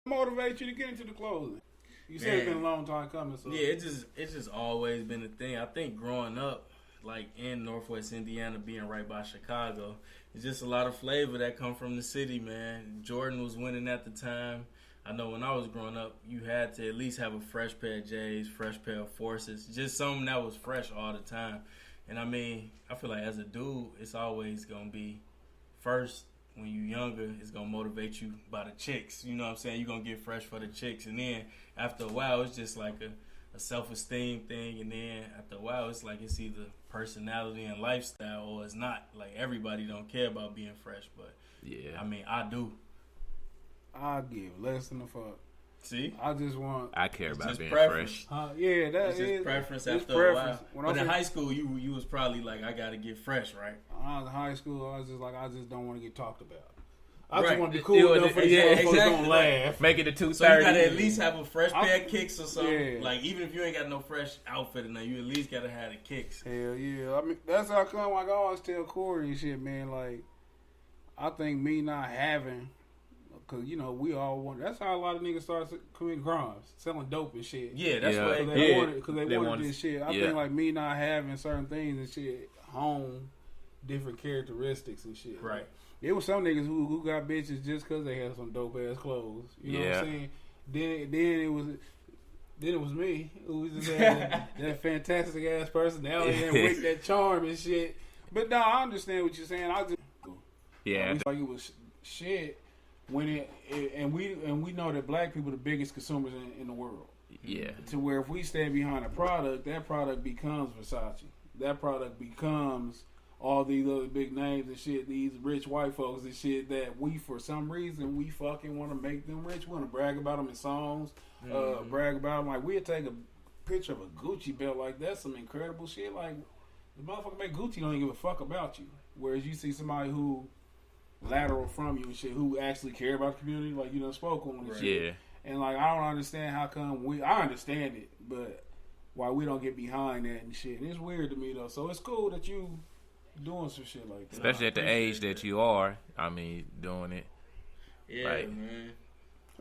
motivate you to get into the clothing? You said it's been a long time coming. So. Yeah, it's just always been a thing. I think growing up, like in Northwest Indiana, being right by Chicago, it's just a lot of flavor that come from the city, man. Jordan was winning at the time. I know when I was growing up, you had to at least have a fresh pair of J's, fresh pair of Forces, just something that was fresh all the time. And I mean, I feel like as a dude, it's always gonna be first. When you younger, it's going to motivate you by the chicks. You know what I'm saying? You're going to get fresh for the chicks. And then after a while, it's just like a self-esteem thing. And then after a while, it's like it's either personality and lifestyle or it's not. Like everybody don't care about being fresh. But, yeah, I mean, I do. I give less than a fuck. See? I care about being preference. fresh. Yeah, that's just preference after a while. But in high school, you was probably like, I got to get fresh, right? When I was in high school, I was just like, I just don't want to get talked about. I just want to be cool enough for these motherfuckers don't laugh. Make it to 2:30. So you got to at least have a fresh pair of kicks or something. Yeah. Like, even if you ain't got no fresh outfit or nothing, you at least got to have the kicks. Hell yeah. I mean, that's how come, like, I always tell Corey and shit, man, like, I think me not having... Cause you know we all want. That's how a lot of niggas start committing crimes, selling dope and shit. Yeah, that's why they wanted this shit. I think like me not having certain things and shit, home different characteristics and shit. Right. There was some niggas who got bitches just cause they had some dope ass clothes. You know what I'm saying? Then it was me who was just had that fantastic ass personality and with that charm and shit. But no, I understand what you're saying. I just like it was shit. When we know that black people are the biggest consumers in the world. Yeah. To where if we stand behind a product, that product becomes Versace. That product becomes all these other big names and shit, these rich white folks and shit that we, for some reason, we fucking want to make them rich. We want to brag about them in songs, brag about them. Like, we'd take a picture of a Gucci belt like that's some incredible shit. Like, the motherfucker make Gucci don't even give a fuck about you. Whereas you see somebody who lateral from you and shit, who actually care about the community, like you done spoke on and shit. Yeah. And like I don't understand how come I understand it, but why we don't get behind that and shit. And it's weird to me though. So it's cool that you doing some shit like that. Especially at the age that you are. I mean, doing it. Yeah, like, man.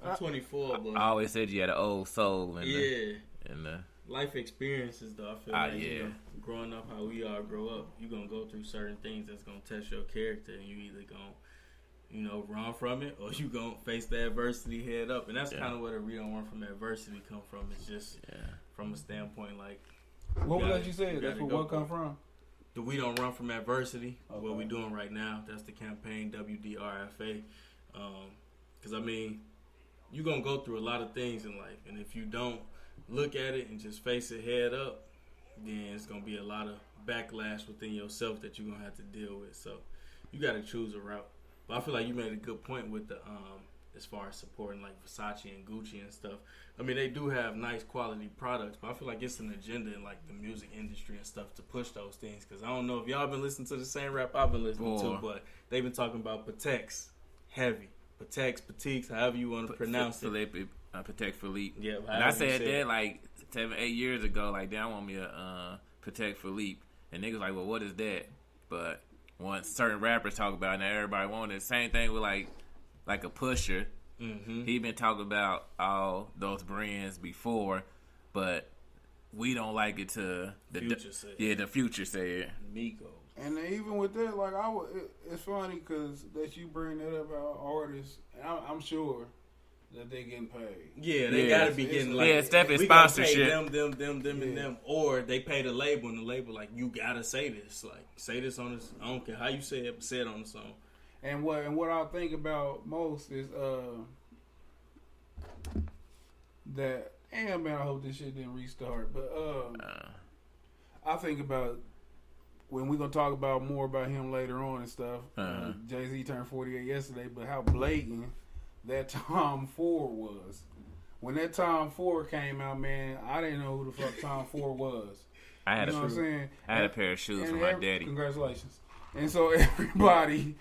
I'm 24, but I always said you had an old soul. And life experiences though. I feel like you know, growing up how we all grow up, you're gonna go through certain things that's gonna test your character, and you either gonna run from it, or you gonna face the adversity head up. And that's kind of where the "we don't run from adversity" come from. It's just from a standpoint like, what was that you said? That's where what come from? The "we don't run from adversity." Okay. What we doing right now? That's the campaign WDRFA. Because I mean, you gonna go through a lot of things in life, and if you don't look at it and just face it head up, then it's gonna be a lot of backlash within yourself that you're gonna have to deal with. So you gotta choose a route. But I feel like you made a good point with the as far as supporting like Versace and Gucci and stuff. I mean, they do have nice quality products, but I feel like it's an agenda in like the music industry and stuff to push those things. Because I don't know if y'all been listening to the same rap I've been listening to, but they've been talking about Pateks heavy. Pateks, Petiques, however you want to pronounce it. Patek Philippe. Yeah, and I said that like 7-8 years ago. Like, damn, I want me a Patek Philippe, and niggas like, well, what is that? But once certain rappers talk about it, now everybody want it. Same thing with like a Pusher. Mm-hmm. He been talking about all those brands before, but we don't like it to the Future said. Migos. And even with that, like it's funny because that you bring that up about artists, and I'm sure that they getting paid. Yeah, they gotta be getting like it's definitely sponsorship. Them, and them, or they pay the label, and the label like, you gotta say this, like say this on this. I don't care how you say it, but say it on the song. And what I think about most is that damn man, I hope this shit didn't restart. But I think about when we're gonna talk about more about him later on and stuff. Jay-Z turned 48 yesterday, but how blatant that Tom Ford was. When that Tom Ford came out, man, I didn't know who the fuck Tom Ford was. I had what I'm saying? I had a pair of shoes from my daddy. Congratulations. And so everybody,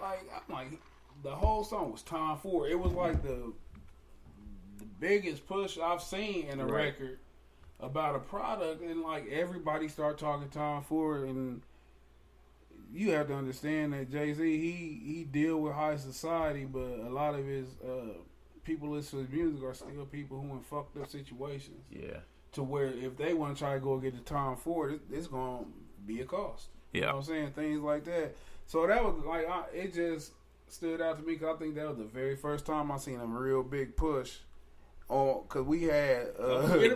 like, I'm like, the whole song was Tom Ford. It was like the biggest push I've seen in a record about a product, and like everybody start talking Tom Ford, and you have to understand that Jay-Z, he deal with high society, but a lot of his people listen to music are still people who in fucked up situations. Yeah. To where if they want to try to go get the Tom Ford, it's going to be a cost. Yeah. You know what I'm saying? Things like that. So that was like, it just stood out to me because I think that was the very first time I seen a real big push. Because we had...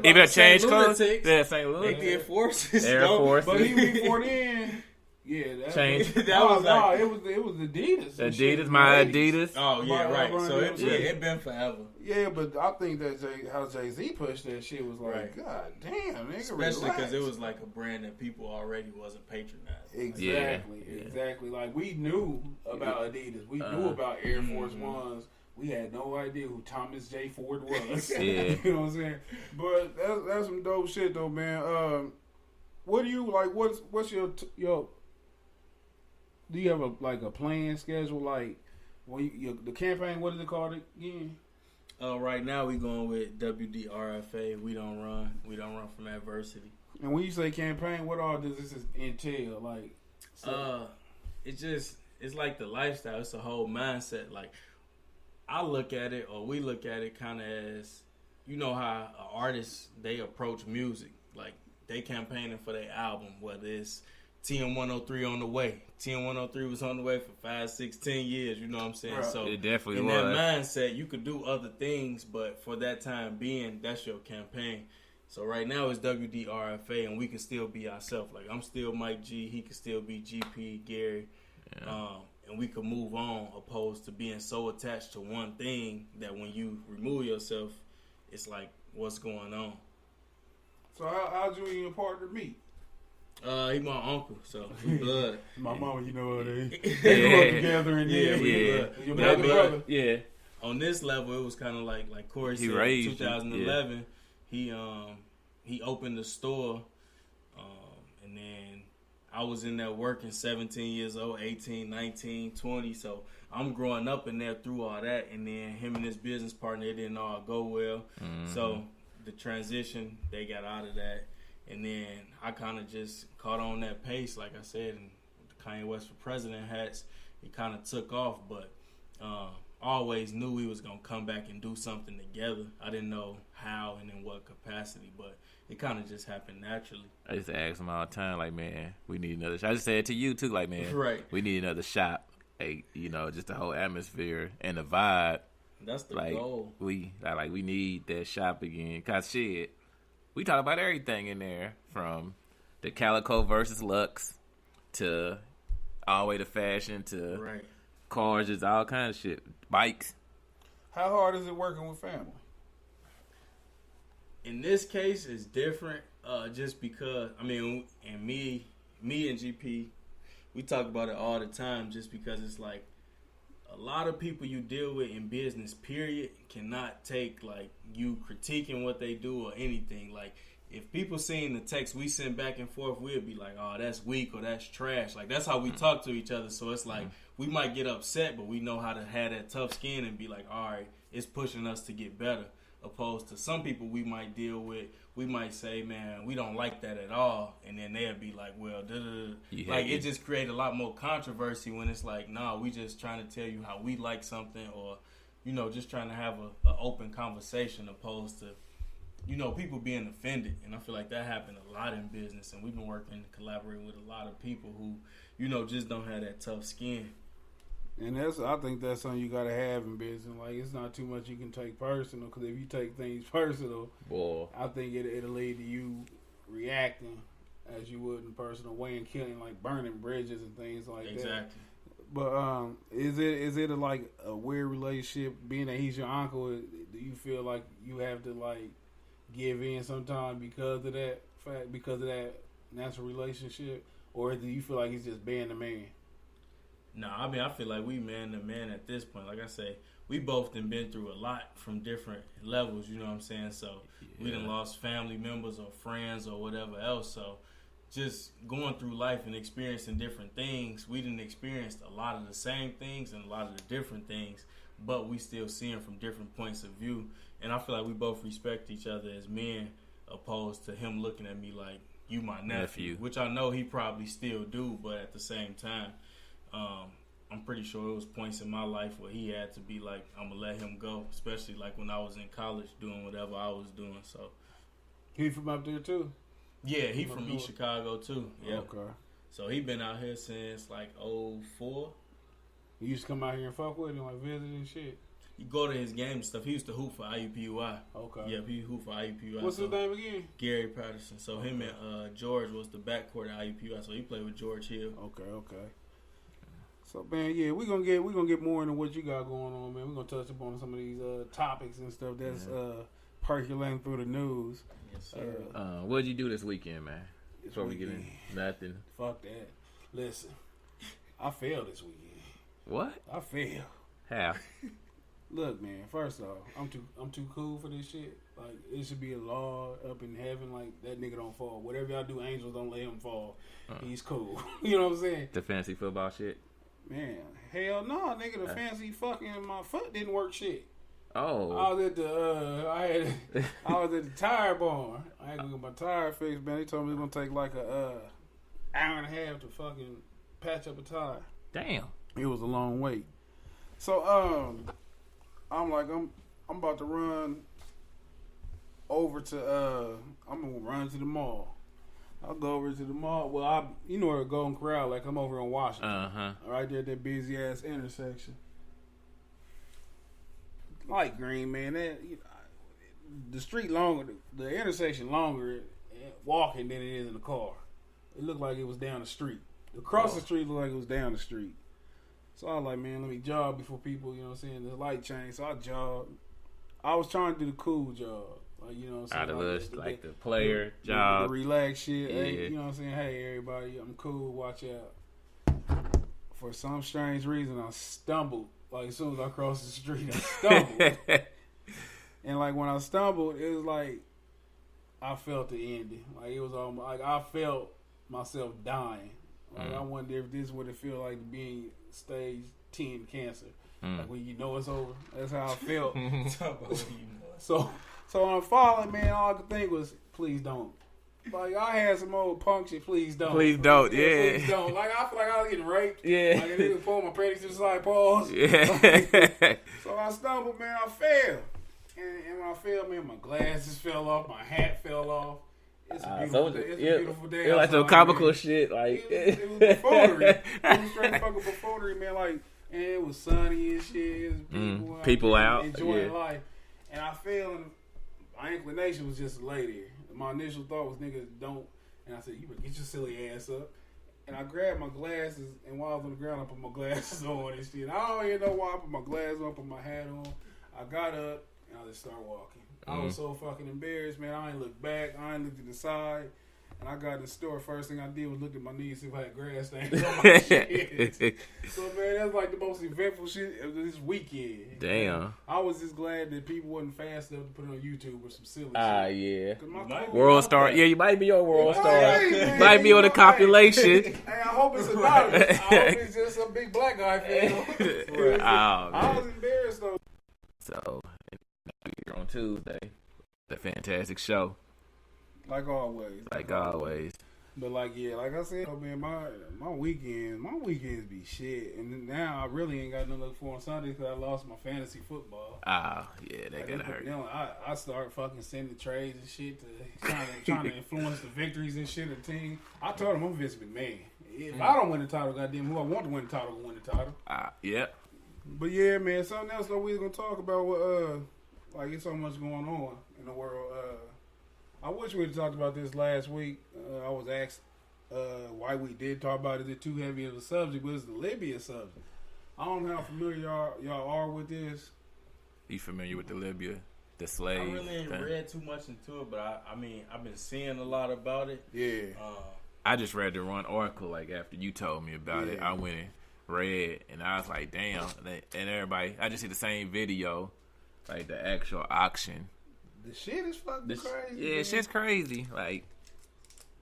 Even a change clothes? Yeah, St. Louis. They did Forces. Air Force. But even before then... Yeah, change. That was like, it was Adidas. Adidas, my Adidas. Oh yeah, right. So it been forever. Yeah, but I think that how Jay-Z pushed that shit was like, Right. God damn, nigga, Especially because it was like a brand that people already wasn't patronizing. Exactly. Like we knew about Adidas, we knew about Air Force Ones. We had no idea who Thomas J. Ford was. Yeah. You know what I'm saying? But that's some dope shit though, man. What do you like? What's your do you have a plan schedule? Like, when the campaign, what is it called again? Right now we going with WDRFA. We don't run from adversity. And when you say campaign, what all does this entail? Like, it's like the lifestyle. It's a whole mindset. Like, I look at it, or we look at it, kind of as, you know how artists they approach music. Like, they campaigning for their album, whether it's TM103 on the way. TM103 was on the way for 5, 6, 10 years. You know what I'm saying? Right. So it definitely in was. that mindset, you could do other things, but for that time being, that's your campaign. So right now it's WDRFA, and we can still be ourselves. Like, I'm still Mike G. He can still be GP, Gary. Yeah. And we can move on, opposed to being so attached to one thing that when you remove yourself, it's like, what's going on? So how'd you and your partner meet? He my uncle, so we blood. My mama, you know what they Yeah. grew up together and your brother. Yeah. On this level, it was kind of like Corey said, raised you. 2011. He opened the store, and then I was in there working 17 years old, 18, 19, 20. So I'm growing up in there through all that, and then him and his business partner, it didn't all go well. Mm-hmm. So the transition, they got out of that. And then I kind of just caught on that pace, like I said, and with the Kanye West for President hats, it kind of took off. But always knew we was going to come back and do something together. I didn't know how and in what capacity, but it kind of just happened naturally. I used to ask him all the time, like, man, we need another shop. I just said it to you, too, like, man, Right. we need another shop. Like, you know, just the whole atmosphere and the vibe. That's the Like, goal. we need that shop again. Because, shit, we talk about everything in there, from the Calico versus Lux to all the way to fashion to Right. cars, just all kinds of shit. Bikes. How hard is it working with family? In this case, it's different, just because, I mean, and me and GP, we talk about it all the time, just because it's like, a lot of people you deal with in business, period, cannot take, like, you critiquing what they do or anything. Like, if people seeing the text we send back and forth, we'll be like, oh, that's weak or that's trash. Like, that's how we talk to each other. So it's like, we might get upset, but we know how to have that tough skin and be like, all right, it's pushing us to get better. Opposed to some people we might deal with, we might say, man, we don't like that at all. And then they'll be like, well, like, it just creates a lot more controversy when it's like, nah, we just trying to tell you how we like something, or, you know, just trying to have an open conversation, opposed to, you know, people being offended. And I feel like that happened a lot in business. And we've been working, collaborating with a lot of people who, you know, just don't have that tough skin. And I think that's something you gotta have in business. Like, it's not too much you can take personal, because if you take things personal, Boy. I think it'll lead to you reacting as you would in a personal way and killing, like burning bridges and things like that. Exactly. But is it like a weird relationship? Being that he's your uncle, do you feel like you have to like give in sometimes because of that fact, because of that natural relationship, or do you feel like he's just being the man? No, I mean, I feel like we man to man at this point. Like I say, we both done been through a lot from different levels, you know what I'm saying? So we done lost family members or friends or whatever else. So just going through life and experiencing different things, we done experienced a lot of the same things and a lot of the different things, but we still see them from different points of view. And I feel like we both respect each other as men, opposed to him looking at me like, you my nephew. Which I know he probably still do, but at the same time, I'm pretty sure it was points in my life where he had to be like, I'm gonna let him go, especially like when I was in college doing whatever I was doing. So He from up there too? yeah, he from East Chicago too. Yeah. Okay. So he been out here since like '04. You used to come out here and fuck with him, like visit and shit. You go to his game and stuff. He used to hoop for IUPUI. Okay. Yeah, he hoop for IUPUI. What's his name again? Gary Patterson. So him and George was the backcourt at IUPUI. So he played with George Hill. Okay. So man, yeah, we gonna get more into what you got going on, man. We're gonna touch upon some of these topics and stuff that's percolating through the news. Yes, sir. What'd you do this weekend, man? Before we get in, nothing. Fuck that. Listen, I failed this weekend. What? I failed. How? Look, man. First off, I'm too cool for this shit. Like, it should be a law up in heaven. Like, that nigga don't fall. Whatever y'all do, angels don't let him fall. He's cool. You know what I'm saying? The fancy football shit. Man, hell no, nigga. The fancy fucking my foot didn't work shit. Oh. I was at the I was at the tire barn. I had to get my tire fixed, man. They told me it was gonna take like a hour and a half to fucking patch up a tire. Damn. It was a long wait. So I'm like I'm about to run over to I'm gonna run to the mall. I'll go over to the mall. Well, you know where Golden Corral, like I'm over on Washington. Right there at that busy ass intersection. Light green, man. The street longer, the intersection longer walking than it is in the car. It looked like it was down the street. Across the street looked like it was down the street. So I was like, man, let me jog before people, you know what I'm saying, the light change. So I jogged. I was trying to do the cool jog. Like, you know what I'm saying? Out of like the player job. The relax shit. Yeah. Hey, you know what I'm saying? Hey, everybody, I'm cool. Watch out. For some strange reason, I stumbled. Like, as soon as I crossed the street, I stumbled. And, like, when I stumbled, it was like I felt the ending. Like, it was almost like I felt myself dying. Like, I wonder if this would have feel like being stage 10 cancer. Like, when you know it's over. That's how I felt. So when I'm falling, man, all I could think was, please don't. Like, I had some old punk shit, please don't. Please don't, yeah. Please don't. Like, I feel like I was getting raped. Yeah. Like, a nigga pull my panties to the side, pause. Yeah. Like, so I stumbled, man, I fell. And when I fell, man, my glasses fell off, my hat fell off. It's a beautiful day. It's a beautiful day. It was like some comical shit. Like, it was buffoonery. It was straight fucking buffoonery, man. Like, and it was sunny and shit. It was people out. Enjoying life. And I fell, and my inclination was just to lay there. My initial thought was, nigga, don't. And I said, you better get your silly ass up. And I grabbed my glasses, and while I was on the ground, I put my glasses on and shit. I don't even know why I put my glasses on, put my hat on. I got up, and I just started walking. I was so fucking embarrassed, man. I ain't looked back. I ain't looked to the side. And I got in the store. First thing I did was look at my knees, see if I had grass stains on my shit. So, man, that's like the most eventful shit of this weekend. Damn. Man, I was just glad that people wasn't fast enough to put it on YouTube with some silly shit. Yeah. World star. Yeah, you might be on World Star. Hey, might be on the compilation. Hey, I hope it's anonymous. I hope it's just some big black guy fan. I was embarrassed, though. So, here on Tuesday, the fantastic show. Like always. But like, yeah, like I said, man, my weekends be shit, and now I really ain't got nothing to look for on Sunday because I lost my fantasy football. Yeah, that gotta hurt. You know, I start fucking sending trades and shit to trying to influence the victories and shit of the team. I told him I'm Vince McMahon. If I don't win the title, goddamn, who I want to win the title will win the title. Yep. But yeah, man, something else that we was gonna talk about. Like, it's so much going on in the world. I wish we had talked about this last week. I was asked why we did talk about it. Is it too heavy of a subject? But it's the Libya subject. I don't know how familiar y'all are with this. You familiar with the Libya, the slave? I really ain't read too much into it, but I mean, I've been seeing a lot about it. Yeah. I just read the one article, like, after you told me about it. I went and read, and I was like, damn. And everybody, I just see the same video, like the actual auction. The shit is fucking crazy. Yeah, man. Shit's crazy. Like,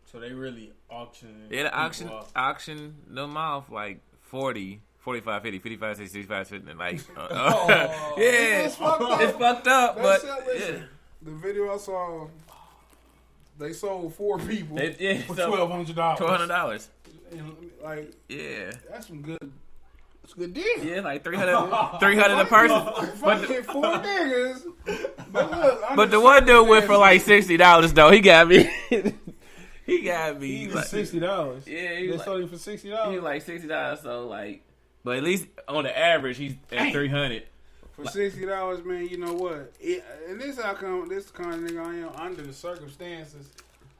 so they really auctioning. Yeah, the auction them off like 40, 45, 50, 55, 60, 65, 70, and like, It's fucked up. But listen, the video I saw, they sold 4 people for $1,200. $1,200. And, like, yeah, that's some good. It's a good deal. Yeah, like 300 a person. Fucking 4 niggas. But look, But the one dude went for like $60 though. He got me. He got me. He was like, $60. Yeah, They sold him for $60. He was like $60. So like, but at least on the average, he's at 300. For $60, man, you know what? And this how come this kind of nigga I am under the circumstances.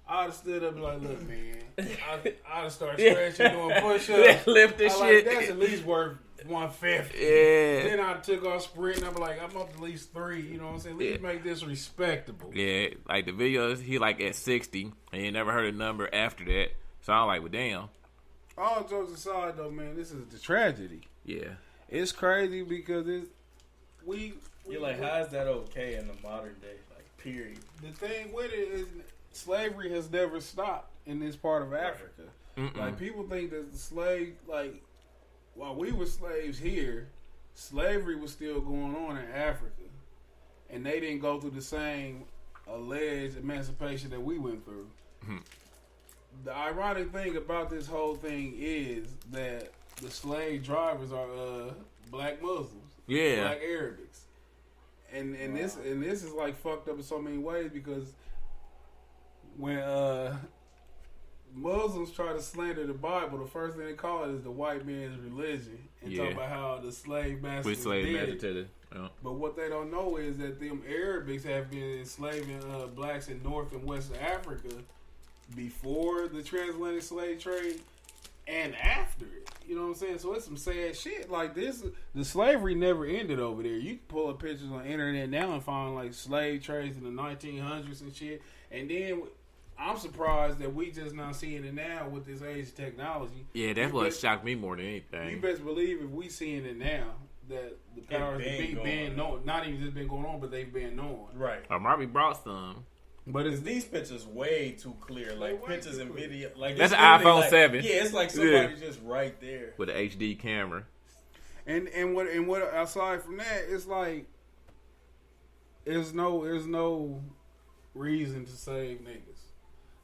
I'd have stood up and be like, look, man, I'd have started stretching, doing push-ups. Lift this shit. That's at least worth $150. Yeah. Then I took off sprinting. I'm like, I'm up to at least 3. You know what I'm saying? At least make this respectable. Yeah, like the videos, he like at 60, and he never heard a number after that. So I'm like, well, damn. All jokes aside, though, man, this is the tragedy. Yeah. It's crazy because You're like, how is that okay in the modern day? Like, period. The thing with it is slavery has never stopped in this part of Africa. Like, people think that the slave, like, while we were slaves here, slavery was still going on in Africa. And they didn't go through the same alleged emancipation that we went through. The ironic thing about this whole thing is that the slave drivers are black Muslims, black Arabics, and this is like fucked up in so many ways because when Muslims try to slander the Bible, the first thing they call it is the white man's religion and talk about how the slave masters did it. But what they don't know is that them Arabics have been enslaving blacks in North and West Africa before the transatlantic slave trade and after it. You know what I'm saying? So it's some sad shit. Like this, the slavery never ended over there. You can pull up pictures on the internet now and find like slave trades in the 1900s and shit. And then I'm surprised that we just not seeing it now with this age of technology. Yeah, that's what shocked me more than anything. You best believe if we seeing it now, that the powers that be been known, not even just been going on, but they've been known. Right. I probably brought some. But it's these pictures way too clear. Like pictures and video. Like that's an iPhone like, 7. Yeah, it's like somebody just right there with an HD camera. And what aside from that, it's like there's no reason to save niggas.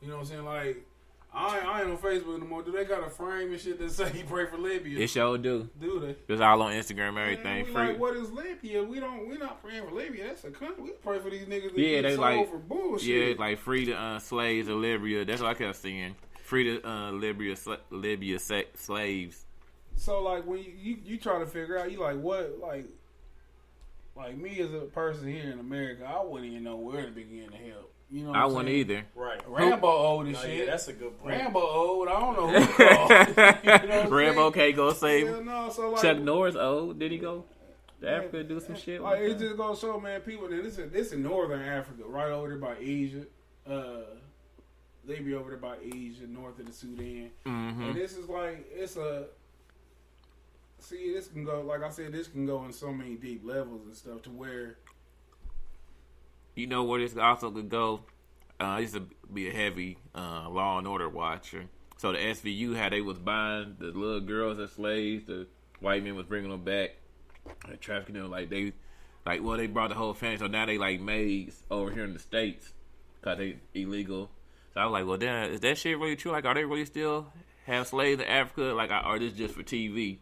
You know what I'm saying? Like I ain't on Facebook no more. Do they got a frame and shit that say you pray for Libya? It sure do. Do they? It's all on Instagram and everything. Man, like, what is Libya? We're not praying for Libya. That's a country. We pray for these niggas that they get sold like for bullshit. Yeah, like free the slaves of Libya. That's what I kept seeing. Free the Libya slaves. So like when you try to figure out, you like what like me as a person here in America, I wouldn't even know where to begin to help. You know what I I'm wouldn't saying? either. Right. Rambo old as shit. Yeah, that's a good point. Rambo old. I don't know who to call. You know Rambo can't go save so like, Chuck Norris old. Did he go to Africa to do some shit? Like it just goes show, man. People, and this in Northern Africa, right over there by Asia. They be over there by Asia, north of the Sudan. And this is like this can go, like I said, this can go in so many deep levels and stuff to where. You know where this also could go? I used to be a heavy Law and Order watcher. So the SVU, how they was buying the little girls as slaves, the white men was bringing them back, and trafficking them. They brought the whole family. So now they like maids over here in the States because they illegal. So I was like, well, damn, is that shit really true? Like, are they really still have slaves in Africa? Like, are this just for TV?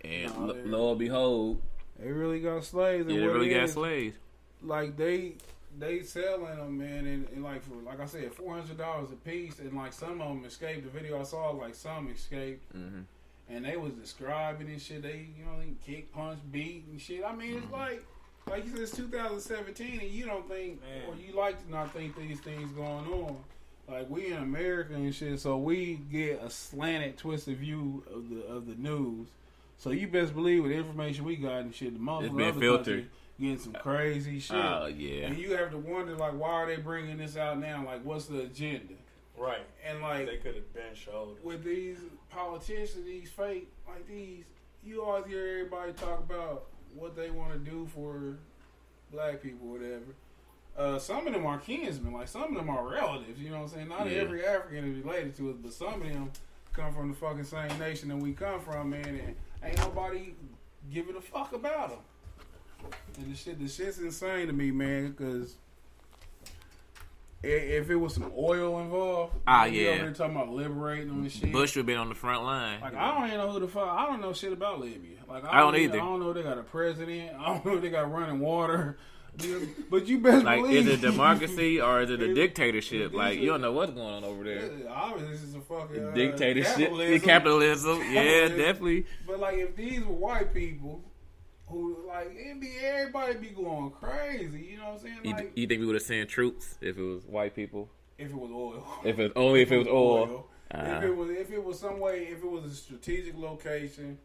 And lo and behold, they really got slaves. Yeah, they really got slaves. Like they selling them, man, and like for I said, $400 a piece, and like some of them escaped. The video I saw, like some escaped, and they was describing and shit. They they kick, punch, beat and shit. I mean, it's like you said, it's 2017, and you don't think, or you like to not think these things going on. Like we in America and shit, so we get a slanted, twisted view of the news. So you best believe with the information we got and shit, the most it's been filtered. Countries, getting some crazy shit. Oh, yeah. And you have to wonder, like, why are they bringing this out now? Like, what's the agenda? Right. And, like, they could have been showed. With these politicians, these fake, like these, you always hear everybody talk about what they want to do for black people or whatever. Some of them are kinsmen. Like, some of them are relatives, you know what I'm saying? Not every African is related to us, but some of them come from the fucking same nation that we come from, man, and ain't nobody giving a fuck about them. And the shit's insane to me, man, because if it was some oil involved, yeah, over there talking about liberating them and shit. Bush would have been on the front line. Like I don't even know who the fuck. I don't know shit about Libya. Like I don't either. I don't know if they got a president. I don't know if they got running water. But you best like, believe, is it democracy or is it a dictatorship? Like, you don't know what's going on over there. Obviously, this is a fucking dictatorship, capitalism. Yeah, definitely. But like, if these were white people, who like everybody be going crazy. You know what I'm saying? Like, you think we would have sent troops if it was white people? If it was oil. If it was oil. If it was some way, if it was a strategic location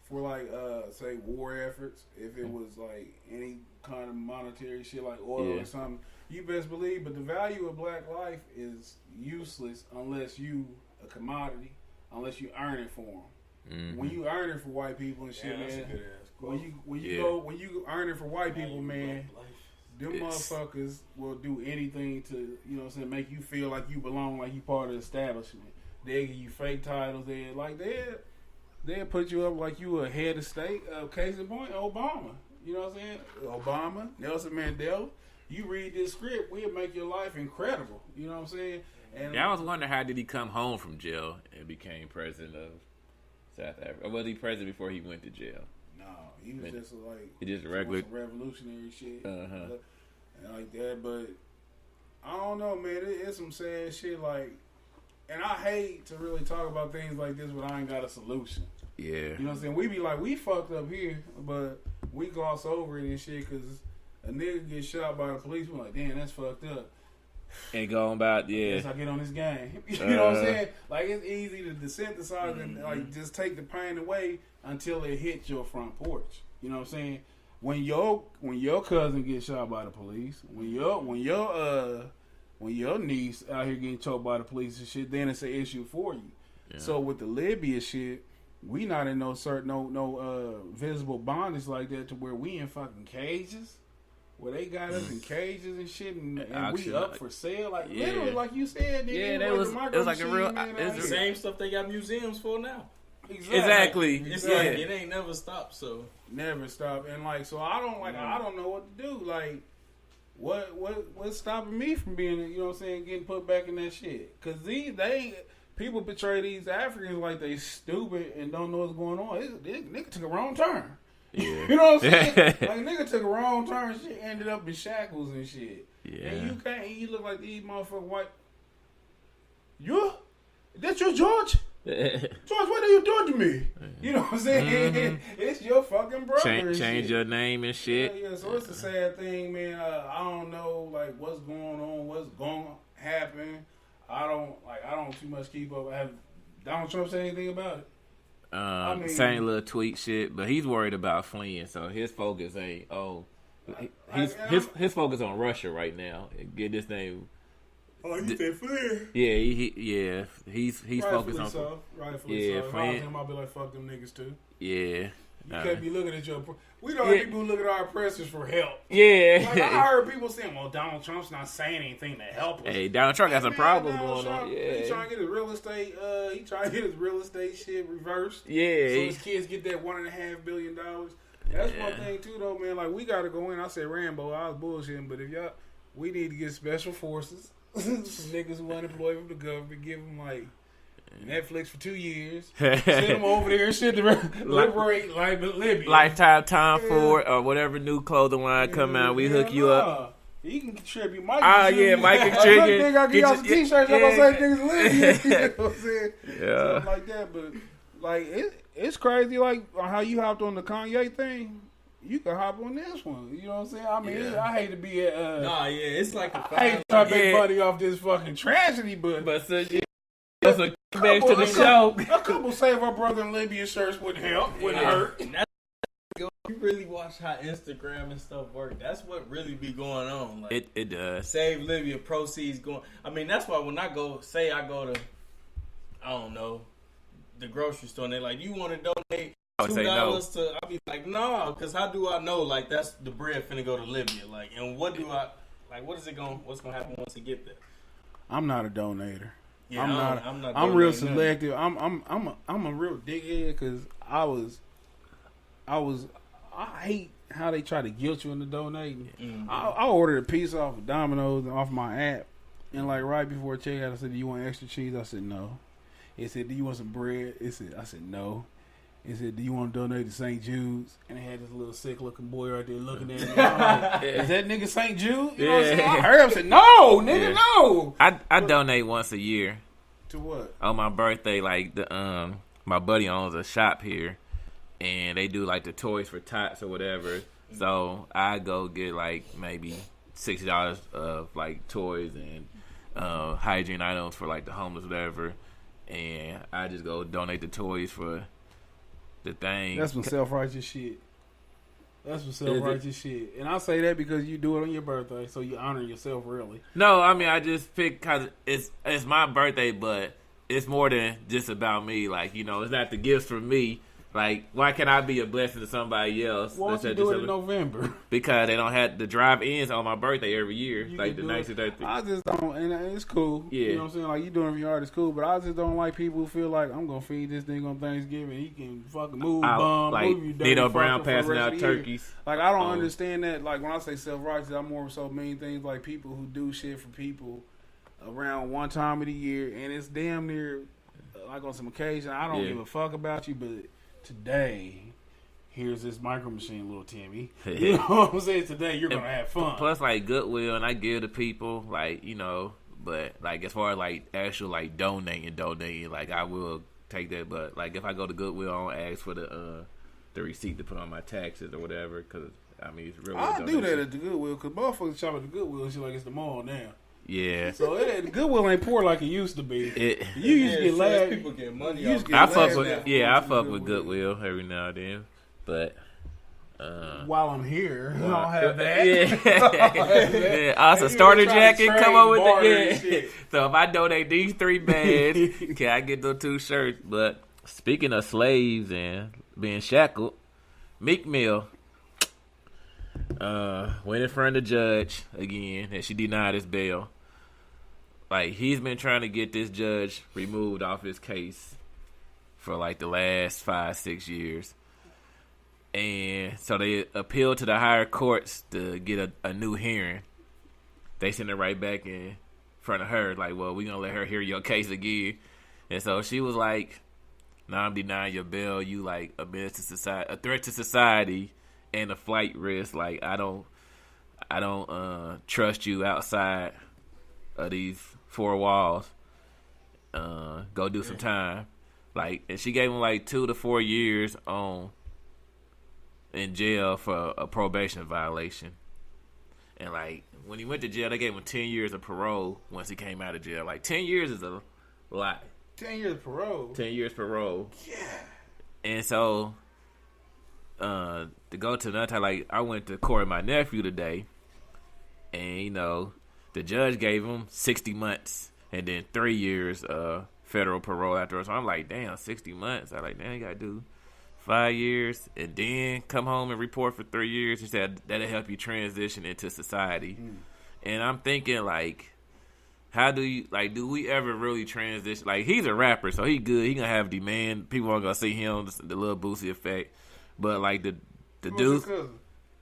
for like say war efforts, if it was like any kind of monetary shit like oil or something, you best believe. But the value of black life is useless unless you a commodity, unless you earn it for them. Mm-hmm. When you earn it for white people and shit, man. When you earn it for white people, man, them motherfuckers will do anything to, you know what I'm saying, make you feel like you belong, like you part of the establishment. They give you fake titles. They'll put you up like you a head of state. Case in point, Obama. You know what I'm saying? Obama, Nelson Mandela. You read this script, we'll make your life incredible. You know what I'm saying? And I was wondering, how did he come home from jail and became president of South Africa? Or was he president before he went to jail? No, he was just like just regular revolutionary shit, and like that. But I don't know, man. It's some sad shit. Like, and I hate to really talk about things like this, but I ain't got a solution. Yeah, you know what I'm saying? We be like, we fucked up here, but we gloss over it and shit because a nigga get shot by the police. We're like, damn, that's fucked up. And going about, Yes, I get on this game. You know what I'm saying? Like, it's easy to desensitize and like just take the pain away until it hits your front porch. You know what I'm saying? When your cousin gets shot by the police, when your niece out here getting choked by the police and shit, then it's an issue for you. Yeah. So with the Libya shit, we not in no visible bondage like that to where we in fucking cages. Where they got us in cages and shit, and we up for sale, like literally, like you said. It was like a real. It's the same stuff they got museums for now. Exactly. It's like it ain't never stopped. So never stop, and like so, I don't know what to do. Like, what's stopping me from being, you know what I'm saying, getting put back in that shit? Because people portray these Africans like they stupid and don't know what's going on. This nigga took a wrong turn. Yeah. You know what I'm saying? Like, nigga took a wrong turn and shit, ended up in shackles and shit. Yeah. And you look like these motherfucking white. That's your George? George, what are you doing to me? You know what I'm saying? Mm-hmm. It's your fucking brother. Change your name and shit. Yeah, so it's a sad thing, man. I don't know, like, what's going on, what's going to happen. I don't too much keep up. Have Donald Trump said anything about it? Same little tweet shit, but he's worried about fleeing, so his focus ain't. His focus on Russia right now. Get this thing. Oh, he said fleeing. Yeah, he's focused on. Rightfully so. If I was him, I'd be like, fuck them niggas too. Yeah. You can't be looking at your. We don't have people who look at our oppressors for help. Yeah. Like, I heard people saying, well, Donald Trump's not saying anything to help us. Hey, Donald Trump got some problems going on. Yeah. He trying to get his real estate. Shit reversed. Yeah. So his kids get that $1.5 billion. That's one thing too, though, man. Like, we got to go in. I said Rambo. I was bullshitting, but we need to get special forces. Some niggas who unemployed from the government, give them like Netflix for 2 years, send them over there and shit to liberate like Libya. Lifetime Tom Ford or whatever new clothing line come out, we hook you up. He can contribute. Mike Mike can contribute. I get y'all some t-shirts. I'm gonna say niggas Libya. You know what I'm saying? Yeah, something like that. But like it's crazy. Like how you hopped on the Kanye thing. You can hop on this one. You know what I'm saying? I mean, I hate to be at. It's like I hate to make money off this fucking tragedy, but so that's a back to the show. A couple Save Our Brother in Libya shirts wouldn't help. Wouldn't hurt. You really watch how Instagram and stuff work. That's what really be going on. Like, it does. Save Libya, proceeds going. I mean, that's why when I go to, I don't know, the grocery store, and they're like, you want to donate $2 to, I'll be like, no, because how do I know, like, that's the bread finna go to Libya, like, and what's gonna happen once it get there? I'm not a donator. Yeah, I'm not. I'm real selective. I'm a real dickhead because I hate how they try to guilt you into donating. Mm-hmm. I ordered a piece off of Domino's and off my app, And like right before checkout, I said, "Do you want extra cheese?" I said, "No." It said, "Do you want some bread?" I said, "No." It said, "Do you want to donate to St. Jude's?" And they had this little sick looking boy right there looking at me. I'm like, is that nigga St. Jude? You know what I'm saying? I heard him say, "No, nigga, no." I donate once a year. To what? On my birthday, like my buddy owns a shop here, and they do like the toys for tots or whatever. So I go get like maybe $60 of like toys and hygiene items for like the homeless, whatever. And I just go donate the toys for the thing. That's some self-righteous shit. That's some self-righteous shit. And I say that because you do it on your birthday, so you honor yourself, really. No, I mean, I just pick because it's my birthday, but it's more than just about me. Like, you know, it's not the gifts for me. Like, why can't I be a blessing to somebody else? Why don't you do it in November? Because they don't have the drive-ins on my birthday every year. You like the night of the I just don't, and it's cool. Yeah. You know what I'm saying? Like, you doing it for your art, it's cool, but I just don't like people who feel like, I'm going to feed this thing on Thanksgiving. He can fucking move, like move you dirty Nino fucker Brown for the passing rest out of the year. turkeys. Like, I don't understand that. Like, when I say self-righteous, I more so mean things like people who do shit for people around one time of the year, and it's damn near, like on some occasion, I don't give a fuck about you, but today, here's this micro machine, little Timmy. You know what I'm saying? Today, you're going to have fun. Plus, like, Goodwill, and I give to people, like, you know, but, like, as far as, like, actual, like, donating, like, I will take that. But, like, if I go to Goodwill, I don't ask for the receipt to put on my taxes or whatever, because, I mean, it's really I do that at the Goodwill, because motherfuckers shop at the Goodwill and shit like it's the mall now. Yeah. So the Goodwill ain't poor like it used to be. You used to get laughed. People get money. I fuck with Goodwill every now and then, but while I'm here, I don't have that. Yeah. Also, starter jacket, come on with the So if I donate these 3 bags, can I get those 2 shirts? But speaking of slaves and being shackled, Meek Mill went in front of the judge again, and she denied his bail. Like, he's been trying to get this judge removed off his case for like the last 5-6 years. And so they appealed to the higher courts to get a new hearing. They sent it right back in front of her, like, well, we're going to let her hear your case again. And so she was like, no, I'm denying your bail. You like a menace to society, a threat to society, and a flight risk. Like, I don't trust you outside of these 4 walls. Go do some time. Like, and she gave him like 2 to 4 years in jail for a probation violation. And like, when he went to jail, they gave him 10 years of parole once he came out of jail. Like, 10 years is a lot. 10 years parole. 10 years parole. Yeah. And so, to go to another time, like, I went to court with my nephew today, and, you know, the judge gave him 60 months and then 3 years federal parole afterwards. So I'm like, damn, 60 months. I'm like, damn, you got to do 5 years and then come home and report for 3 years. He said that'll help you transition into society. And I'm thinking, like, how do you, like, do we ever really transition? Like, he's a rapper, so he good. He gonna have demand. People aren't gonna see him, the little Boosie effect. But like the dude,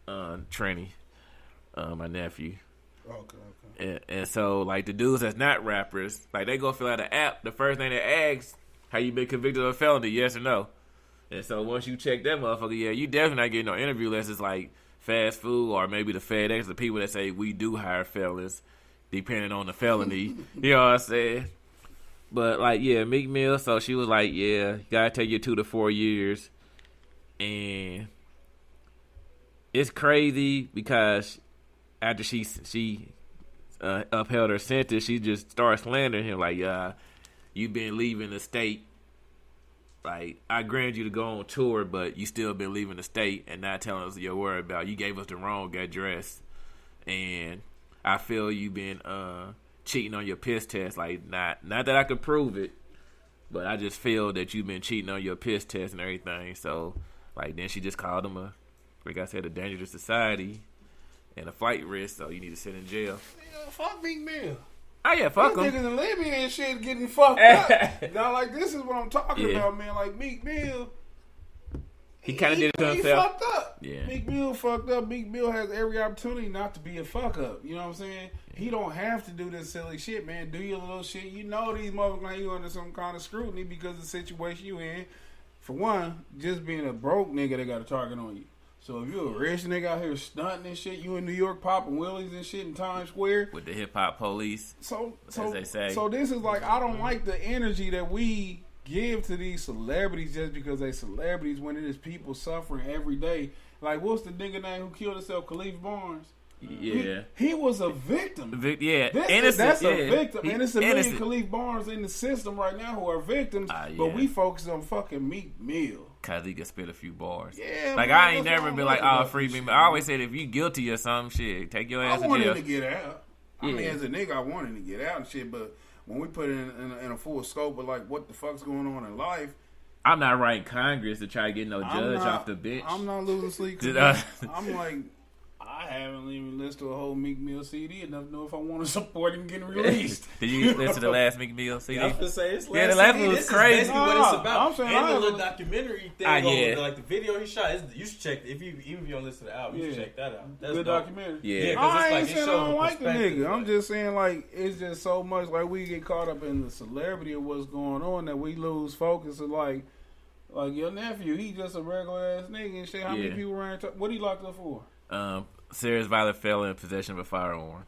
Trenny, my nephew. Okay. And so like the dudes that's not rappers, like they go fill out an app. The first thing they ask, have you been convicted of a felony? Yes or no. And so once you check that motherfucker, yeah, you definitely not getting no interview unless it's like fast food or maybe the FedEx, the people that say we do hire felons, depending on the felony. You know what I'm saying? But like, yeah, Meek Mill. So she was like, yeah, you gotta take your 2 to 4 years. And it's crazy because after she upheld her sentence, she just started slandering him like, you've been leaving the state. Like, I granted you to go on tour, but you still been leaving the state and not telling us your whereabouts. You gave us the wrong address. And I feel you been cheating on your piss test. Like, not that I could prove it, but I just feel that you've been cheating on your piss test and everything. So, like, then she just called him like I said, a danger to society and a flight risk, so you need to sit in jail. Yeah, fuck Meek Mill. Oh, yeah, fuck him. These niggas in Libya and shit getting fucked up. Now, like, this is what I'm talking about, man. Like, Meek Mill, he kind of did it to he himself. fucked up. Yeah. Meek Mill fucked up. Meek Mill has every opportunity not to be a fuck up. You know what I'm saying? He don't have to do this silly shit, man. Do your little shit. You know these motherfuckers you under some kind of scrutiny because of the situation you in. For one, just being a broke nigga, they got a target on you. So if you a rich nigga out here stunting and shit, you in New York popping willies and shit in Times Square With the hip hop police, as they say. So this is like, I don't like the energy that we give to these celebrities just because they celebrities when it is people suffering every day. Like, what's the nigga name who killed himself? Khalif Barnes. Yeah. He was a victim. Innocent. That's a victim. And it's a million innocent. Khalif Barnes in the system right now who are victims. But we focus on fucking Meek Mill. Cause he can spit a few bars. Yeah, like, man, I ain't never been like, oh, free me. I always said, if you guilty or something, shit, take your ass to jail. I want him to get out. I Yeah. mean, as a nigga, I want him to get out and shit. But when we put it in a full scope of like what the fuck's going on in life, I'm not writing Congress to try to get no judge off the bench. I'm not losing sleep. I'm like, I haven't even listened to a whole Meek Mill CD enough to know if I want to support him getting released. Did you listen to the last Meek Mill CD? I was gonna say, the last one was crazy. This is basically what it's about. I'm saying, and the little documentary thing, like the video he shot. You should check it. Even if you don't listen to the album, you should check that out. That's good dope. documentary. Yeah, I ain't it saying I shows don't like the perspective, nigga. I'm like- just saying like it's just so much like we get caught up in the celebrity of what's going on that we lose focus of like your nephew. He just a regular ass nigga and shit. How many people ran? What he locked up for? Serious violent felon in possession of a firearm.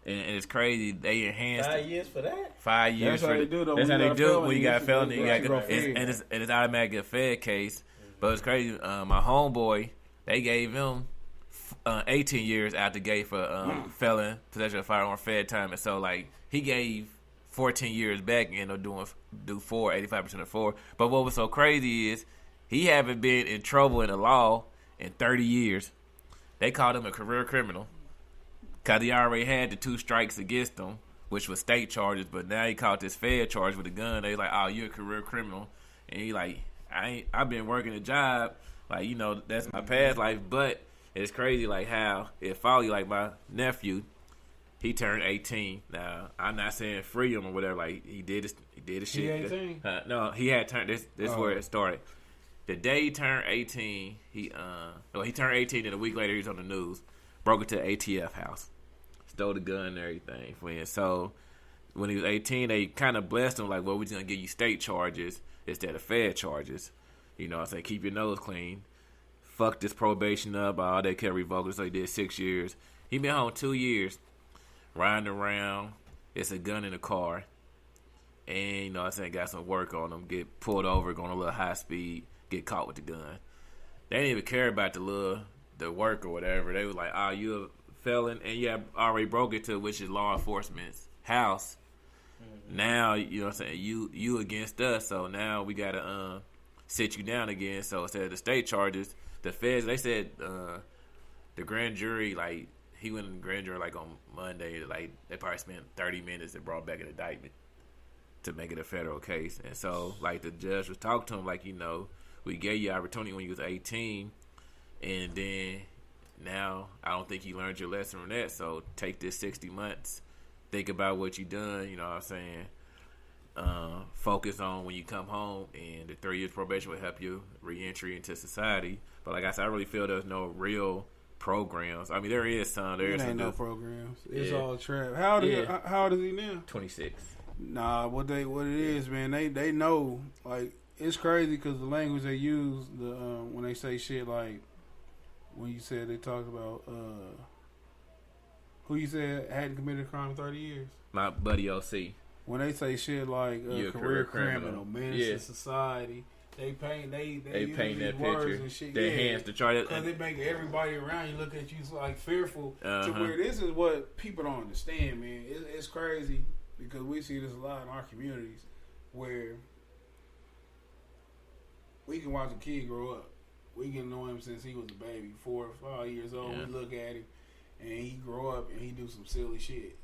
And it's crazy. They enhanced 5 years for that. 5 years. That's how they do it, though. That's When how you they got a do it when you got a felony. felony, You got you go and it's automatic a Fed case. But it's crazy. My homeboy, they gave him 18 years out the gate for felon possession of a firearm Fed time, and so like he gave 14 years back and ended up do 85% of 4. But what was so crazy is he haven't been in trouble in the law in 30 years. They called him a career criminal because he already had the 2 strikes against him, which was state charges. But now he caught this Fed charge with a gun. They like, oh, you're a career criminal, and he like, I've been working a job, like, you know, that's my past life. But it's crazy like how it follow you. Like my nephew, he turned 18. Now I'm not saying free him or whatever. Like he did his shit. He 18? No, he had turned. This is where it started. The day he turned 18, he turned 18 and a week later he was on the news. Broke into the ATF house. Stole the gun and everything. So when he was 18, they kind of blessed him like, well, we're just going to give you state charges instead of Fed charges. You know what I'm saying? Keep your nose clean. Fuck this probation up. All they kept revoking, so he did 6 years. He been home 2 years, riding around. It's a gun in the car. And, you know what I'm saying, got some work on him. Get pulled over, going a little high speed. Get caught with the gun. They didn't even care about the work or whatever. They was like, oh, you a felon and you have already broke into which is law enforcement's house. Mm-hmm. Now, you know what I'm saying, you against us, so now we gotta sit you down again. So instead of the state charges, the feds, they said the grand jury, like he went in the grand jury like on Monday, like they probably spent 30 minutes and brought back an indictment to make it a federal case. And so like the judge was talking to him like, you know, we gave you opportunity when you was 18, and then now I don't think you learned your lesson from that. So take this 60 months, think about what you done. You know what I'm saying? Focus on when you come home, and the 3 years probation will help you re-entry into society. But like I said, I really feel there's no real programs. I mean, there is some. There ain't no programs. It's all trap. How old is he now? 26. Nah, what it is, man. They know like. It's crazy because the language they use, when they say shit like, when you said they talked about, who you said hadn't committed a crime in 30 years? My buddy OC. When they say shit like career criminal, menace to society, they paint that words picture. And shit. Their hands to try to, because they make everybody around you look at you like fearful. To where this is what people don't understand, man. It's crazy because we see this a lot in our communities where we can watch a kid grow up. We can know him since he was a baby, 4 or 5 years old. Yeah. We look at him, and he grow up and he do some silly shit.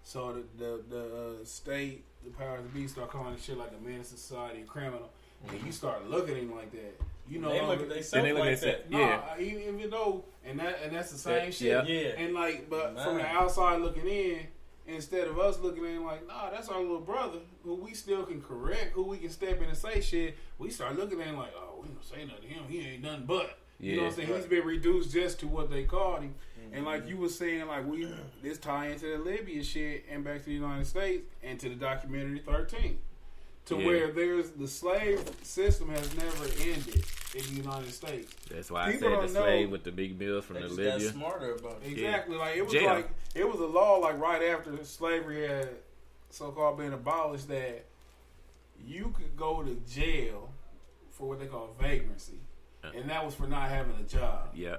So the state, the powers that be, start calling this shit like a menace to society, a criminal, and you start looking at him like that. You know, they look at themselves like that. Nah, even though, and that's the same shit. Yeah. And like, but from the outside looking in. Instead of us looking at him like, nah, that's our little brother who we still can correct, who we can step in and say shit, we start looking at him like, oh, we don't say nothing to him. He ain't nothing but. You know what I'm saying? He's been reduced just to what they called him. And like you were saying, like this tie into the Libya shit and back to the United States and to the documentary 13. To where the slave system has never ended in the United States. That's why people I said the slave with the big bills from the Libya. Got smarter about it. Exactly. Like it was a law like right after slavery had so-called been abolished that you could go to jail for what they call vagrancy, and that was for not having a job. Yeah.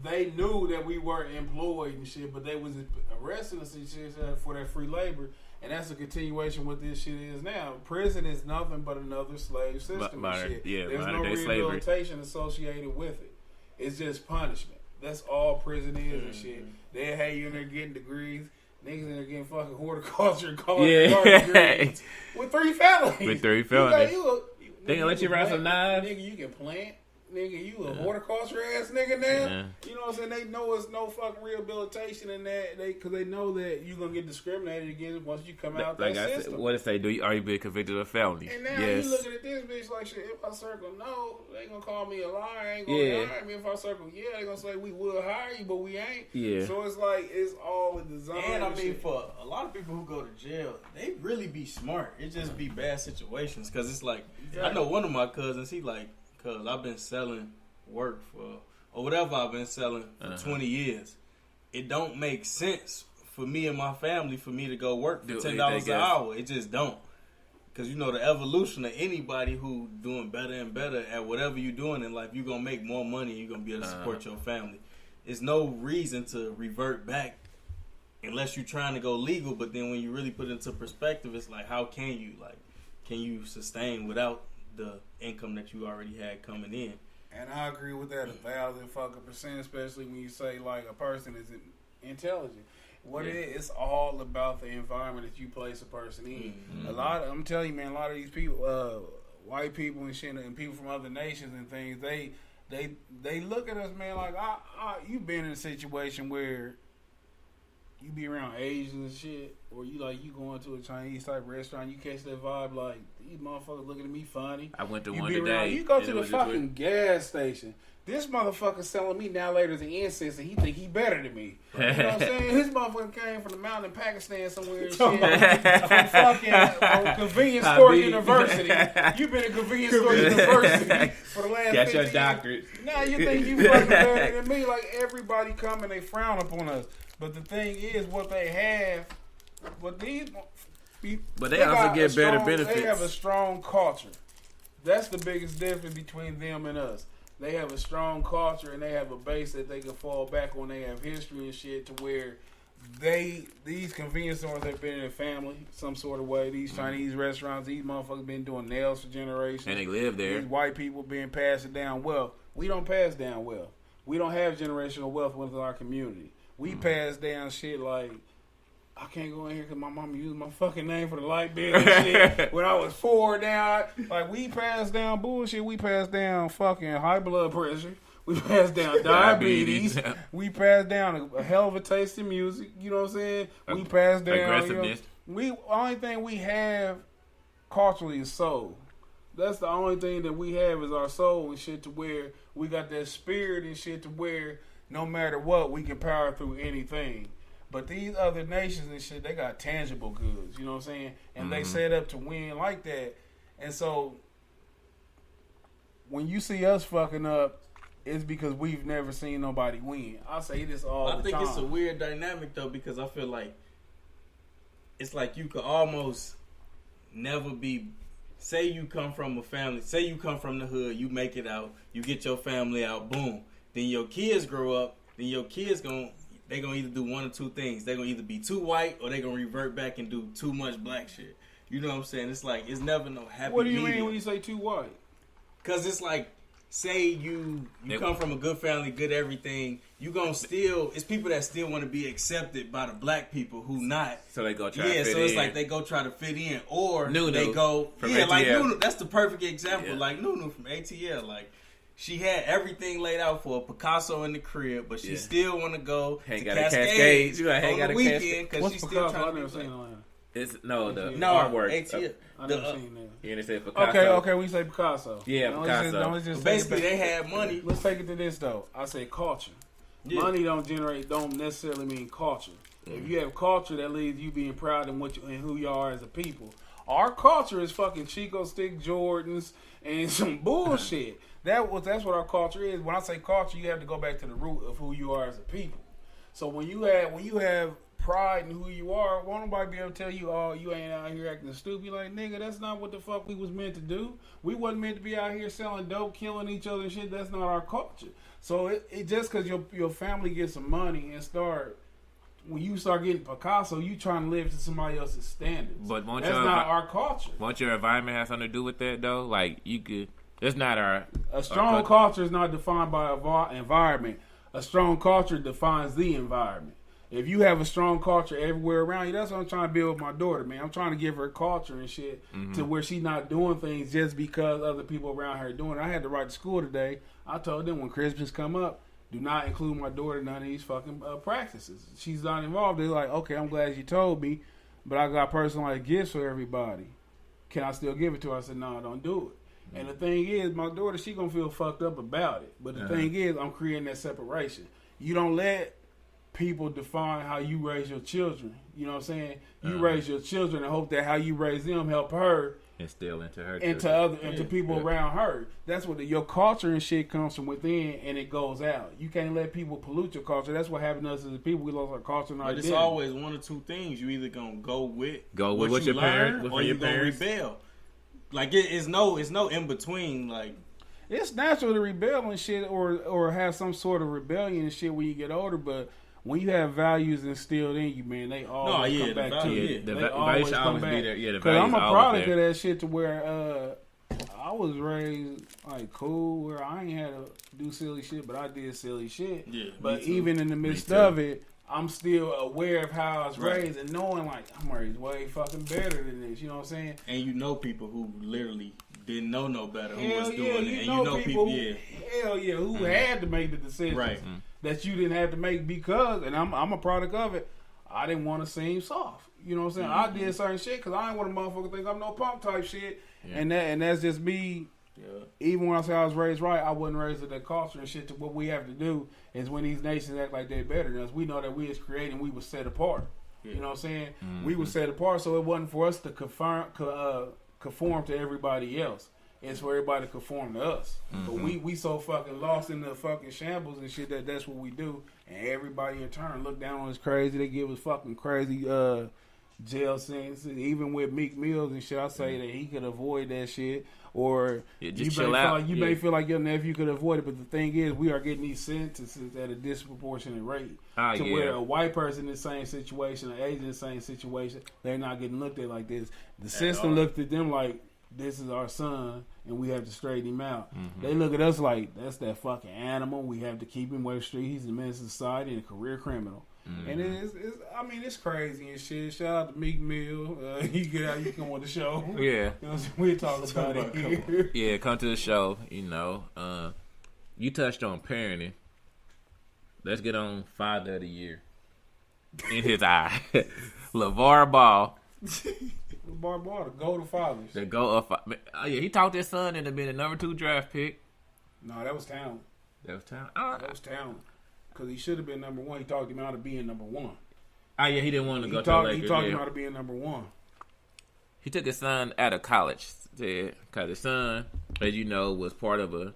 They knew that we weren't employed and shit, but they was arresting us and shit for that free labor. And that's a continuation of what this shit is now. Prison is nothing but another slave system and shit. Yeah, there's no rehabilitation associated with it. It's just punishment. That's all prison is and shit. They have you in there getting degrees. Niggas in there getting fucking horticulture and degrees with 3 felonies. They gonna let you ride some knives? Nigga, you can plant. Nigga, you a horticulture ass nigga now? Yeah. You know what I'm saying? They know it's no fucking rehabilitation in that, because they know that you're gonna get discriminated against once you come out that system. Said, what if they do? Are you being convicted of felony? And now you looking at this bitch like, shit, if I circle no, they gonna call me a liar. Ain't gonna hire me. If I circle they gonna say we will hire you, but we ain't. Yeah. So it's like it's all a design. And I mean, for a lot of people who go to jail, they really be smart. It just be bad situations because it's like I know one of my cousins. He like. Because I've been selling work or whatever I've been selling for 20 years. It don't make sense for me and my family for me to go work for $10 an hour. It just don't. Because, the evolution of anybody who doing better and better at whatever you're doing in life, you're going to make more money and you're going to be able to support your family. There's no reason to revert back unless you're trying to go legal. But then when you really put it into perspective, it's like, how can you? Like, can you sustain without the income that you already had coming in? And I agree with that 1,000%, especially when you say like a person is intelligent. It is, it's all about the environment that you place a person in. Mm-hmm. I'm telling you, man, a lot of these people, white people and shit, and people from other nations and things, they look at us, man, like you've been in a situation where you be around Asians and shit, or you going to a Chinese type restaurant, you catch that vibe like these motherfuckers looking at me funny. I went to one today. You go to the fucking gas station. This motherfucker selling me now later as an incense, and he think he better than me. You know what I'm saying? This motherfucker came from the mountain in Pakistan somewhere and shit. From fucking convenience store university. You've been at convenience store university for the last 50 your years. doctorate. Now you think you fucking better than me. Like everybody come and they frown upon us. But the thing is, what they have, but they also get better benefits. They have a strong culture. That's the biggest difference between them and us. They have a strong culture and they have a base that they can fall back on. They have history and shit to where these convenience stores have been in a family some sort of way. These Chinese restaurants, these motherfuckers been doing nails for generations. And they live there. These white people been passing down wealth. We don't pass down wealth. We don't have generational wealth within our community. We pass down shit like, I can't go in here because my mama used my fucking name for the light bill and shit when I was 4 now. Like, we pass down bullshit. We pass down fucking high blood pressure. We pass down diabetes. We pass down a hell of a taste in music. You know what I'm saying? We pass down aggressiveness. Only thing we have culturally is soul. That's the only thing that we have is our soul and shit to where we got that spirit and shit to where no matter what, we can power through anything. But these other nations and shit, they got tangible goods, you know what I'm saying? And they set up to win like that. And so, when you see us fucking up, it's because we've never seen nobody win. I say this all the time. I think it's a weird dynamic, though, because I feel like it's like you could almost never be... Say you come from a family, say you come from the hood, you make it out, you get your family out, boom. Then your kids grow up, then your kids they gonna either do one or two things. They're gonna either be too white or they gonna revert back and do too much black shit. You know what I'm saying? It's like, it's never no happy medium. What do you mean when you say too white? Because it's like, say you come from a good family, good everything, you gonna still, it's people that still want to be accepted by the black people who not. So they go try to fit in. Yeah, so it's like they go try to fit in. Or Nunu they go, from ATL. Like Nunu, that's the perfect example. Like Nunu from ATL, like, she had everything laid out for a Picasso in the crib, but she still want to go hang to out Cascades on the weekend because she's still trying to be black. It's no the No, artwork. ATL. I never seen that. Yeah, they said Picasso. Okay, we say Picasso. Yeah, Picasso. Let's just Basically, they had money. Let's take it to this though. I say culture. Yeah. Money don't necessarily mean culture. If you have culture, that leaves you being proud in what you and who you are as a people. Our culture is fucking Chico Stick Jordans and some bullshit. That's what our culture is. When I say culture, you have to go back to the root of who you are as a people. So when you have pride in who you are, won't nobody be able to tell you, oh, you ain't out here acting stupid. You're like, nigga, that's not what the fuck we was meant to do. We wasn't meant to be out here selling dope, killing each other and shit. That's not our culture. So it just because your family gets some money and when you start getting Picasso, you trying to live to somebody else's standards. But that's not our culture. Won't your environment have something to do with that though? Like you could. It's not a strong culture is not defined by environment. A strong culture defines the environment. If you have a strong culture everywhere around you, that's what I'm trying to build with my daughter, man. I'm trying to give her culture and shit to where she's not doing things just because other people around her are doing it. I had to write to school today. I told them when Christmas come up, do not include my daughter in none of these fucking practices. She's not involved. They're like, okay, I'm glad you told me, but I got personalized gifts for everybody. Can I still give it to her? I said, no, don't do it. And the thing is, my daughter, she gonna feel fucked up about it. But the thing is, I'm creating that separation. You don't let people define how you raise your children. You know what I'm saying? You raise your children and hope that how you raise them help her instill into her into people around her. That's what your culture and shit comes from within, and it goes out. You can't let people pollute your culture. That's what happened to us as a people. We lost our culture and our identity. But it's always one or two things. You either gonna go with what you your learn, parents, or you gonna rebel. Like it's no in between. Like it's natural to rebel and shit, or have some sort of rebellion and shit when you get older, but when you have values instilled in you, man, they always come back to you. They always come back. Be there. Yeah, because I'm a product of that shit to where I was raised like cool, where I ain't had to do silly shit, but I did silly shit. Yeah, but even in the midst of it, I'm still aware of how I was raised and knowing like I'm raised way fucking better than this. You know what I'm saying? And you know people who literally didn't know no better who hell was doing it, and you know people who had to make the decision. Right. That you didn't have to make because, and I'm a product of it, I didn't want to seem soft. You know what I'm saying? I did certain shit because I didn't want a motherfucker think I'm no punk type shit. Yeah. And that's just me. Yeah. Even when I say I was raised right, I wasn't raised with that culture and shit. To what we have to do is when these nations act like they're better than us, we know that we as creating, we were set apart. Yeah. You know what I'm saying? We were set apart, so it wasn't for us to conform to everybody else. It's for everybody to conform to us. But we so fucking lost in the fucking shambles and shit that's what we do. And everybody in turn look down on us crazy. They give us fucking crazy jail sentences. Even with Meek Mills and shit, I say that he could avoid that shit. Or you may feel like your nephew could avoid it. But the thing is, we are getting these sentences at a disproportionate rate. Where a white person in the same situation, an Asian in the same situation, they're not getting looked at like this. The system looked at them like, this is our son, and we have to straighten him out. They look at us like, that's that fucking animal. We have to keep him away from the street. He's a menace to society and a career criminal. And it's crazy and shit. Shout out to Meek Mill. You come on the show. Yeah. You know, we'll talk about it here. Yeah, come to the show. You know, you touched on parenting. Let's get on Father of the Year. In his eye. LeVar Ball. LeVar, the GOAT of fathers. The GOAT of he talked his son into being the number 2 draft pick. No, that was talent. That was talent. Because he should have been number 1. He talked him out of being number 1. He didn't want to go to the Lakers. He talked him out of being number 1. He took his son out of college. Because his son, as you know, was part of a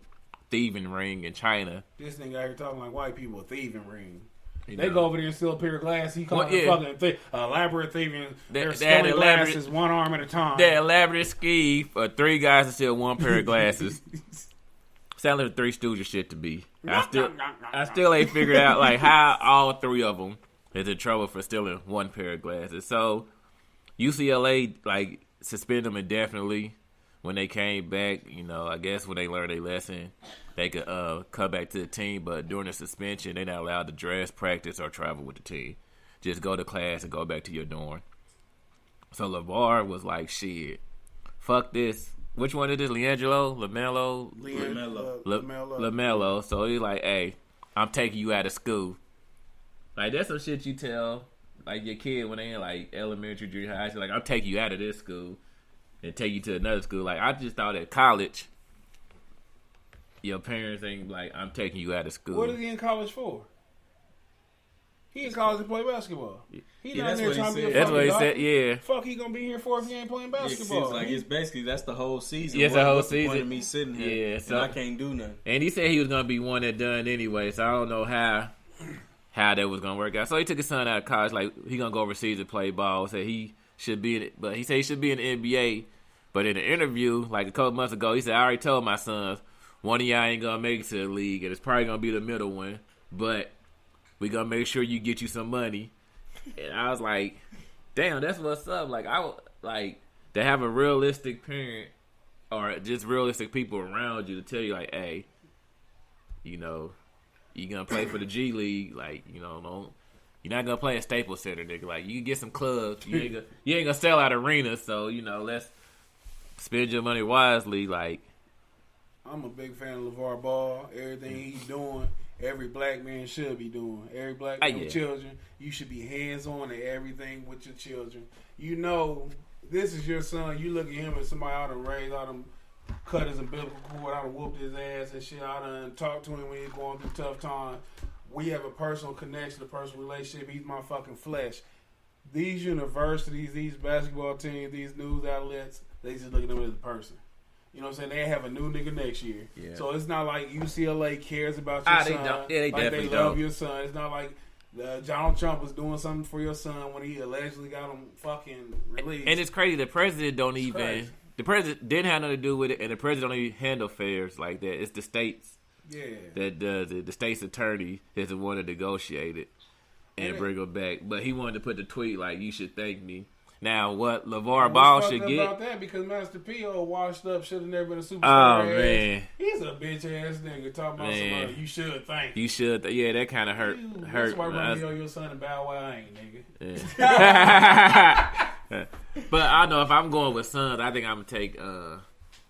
thieving ring in China. This nigga out here talking like white people, a thieving ring. They go over there and steal a pair of glasses. He called it fucking elaborate thieving. They're stealing glasses one arm at a time. That elaborate scheme for 3 guys to steal 1 pair of glasses. Sounds like 3 Stooges shit to be. I still ain't figured out like how all 3 of them is in trouble for stealing 1 pair of glasses. So UCLA like suspended them indefinitely when they came back. You know, I guess when they learned their lesson, they could come back to the team, but during the suspension, they're not allowed to dress, practice, or travel with the team. Just go to class and go back to your dorm. So LeVar was like, shit, fuck this. Which one is this? LaMelo? LaMelo. So he's like, hey, I'm taking you out of school. Like, that's some shit you tell like your kid when they in like elementary, junior high, like I'll take you out of this school and take you to another school. Like I just thought at college, your parents ain't like, I'm taking you out of school. What is he in college for? He in college to play basketball. He not there trying to be a That's what he doctor. said. Yeah. Fuck, he gonna be here for if he ain't playing basketball. It seems like it's basically that's the whole season. Yes, the whole What's season. The point of me sitting here, Yeah, so and I can't do nothing. And he said he was gonna be one and done anyway. So I don't know how that was gonna work out. So he took his son out of college. Like he gonna go overseas to play ball. Said he should be in it, but he said he should be in the NBA. But in an interview like a couple months ago, he said I already told my sons one of y'all ain't gonna make it to the league, and it's probably gonna be the middle one. But we gonna make sure you get you some money. And I was like, damn, that's what's up. Like I like to have a realistic parent or just realistic people around you to tell you like, hey, you know, you gonna play for the G League, like, you know, you're not gonna play at Staples Center, nigga. Like you can get some clubs. You ain't gonna sell out arenas, so you know, let's spend your money wisely. Like I'm a big fan of LeVar Ball. Everything he's doing, every black man should be doing. Every black man with children, you should be hands-on at everything with your children. You know, this is your son. You look at him as somebody I done raised, I done cut his umbilical cord, I done whooped his ass and shit. I done talked to him when he's going through tough times. We have a personal connection, a personal relationship. He's my fucking flesh. These universities, these basketball teams, these news outlets, they just look at him as a person. You know what I'm saying? They have a new nigga next year. Yeah. So it's not like UCLA cares about your son. They like definitely they love don't. your son. It's not like Donald Trump was doing something for your son when he allegedly got him fucking released. And it's crazy. The president don't even... Crazy. The president didn't have nothing to do with it, and the president don't even handle affairs like that. It's the states that does it. The state's attorney is the one that negotiated and bring him back. But he wanted to put the tweet like, you should thank me. Now, what LeVar Ball should get... about that because Master P washed up, should have never been a superstar. Oh, man. He's a bitch-ass nigga talking about somebody. You should thank. You should. Yeah, that kind of hurt. That's why Romeo, your son, and Bow Wow ain't, nigga. Yeah. But I know if I'm going with sons, I think I'm going to take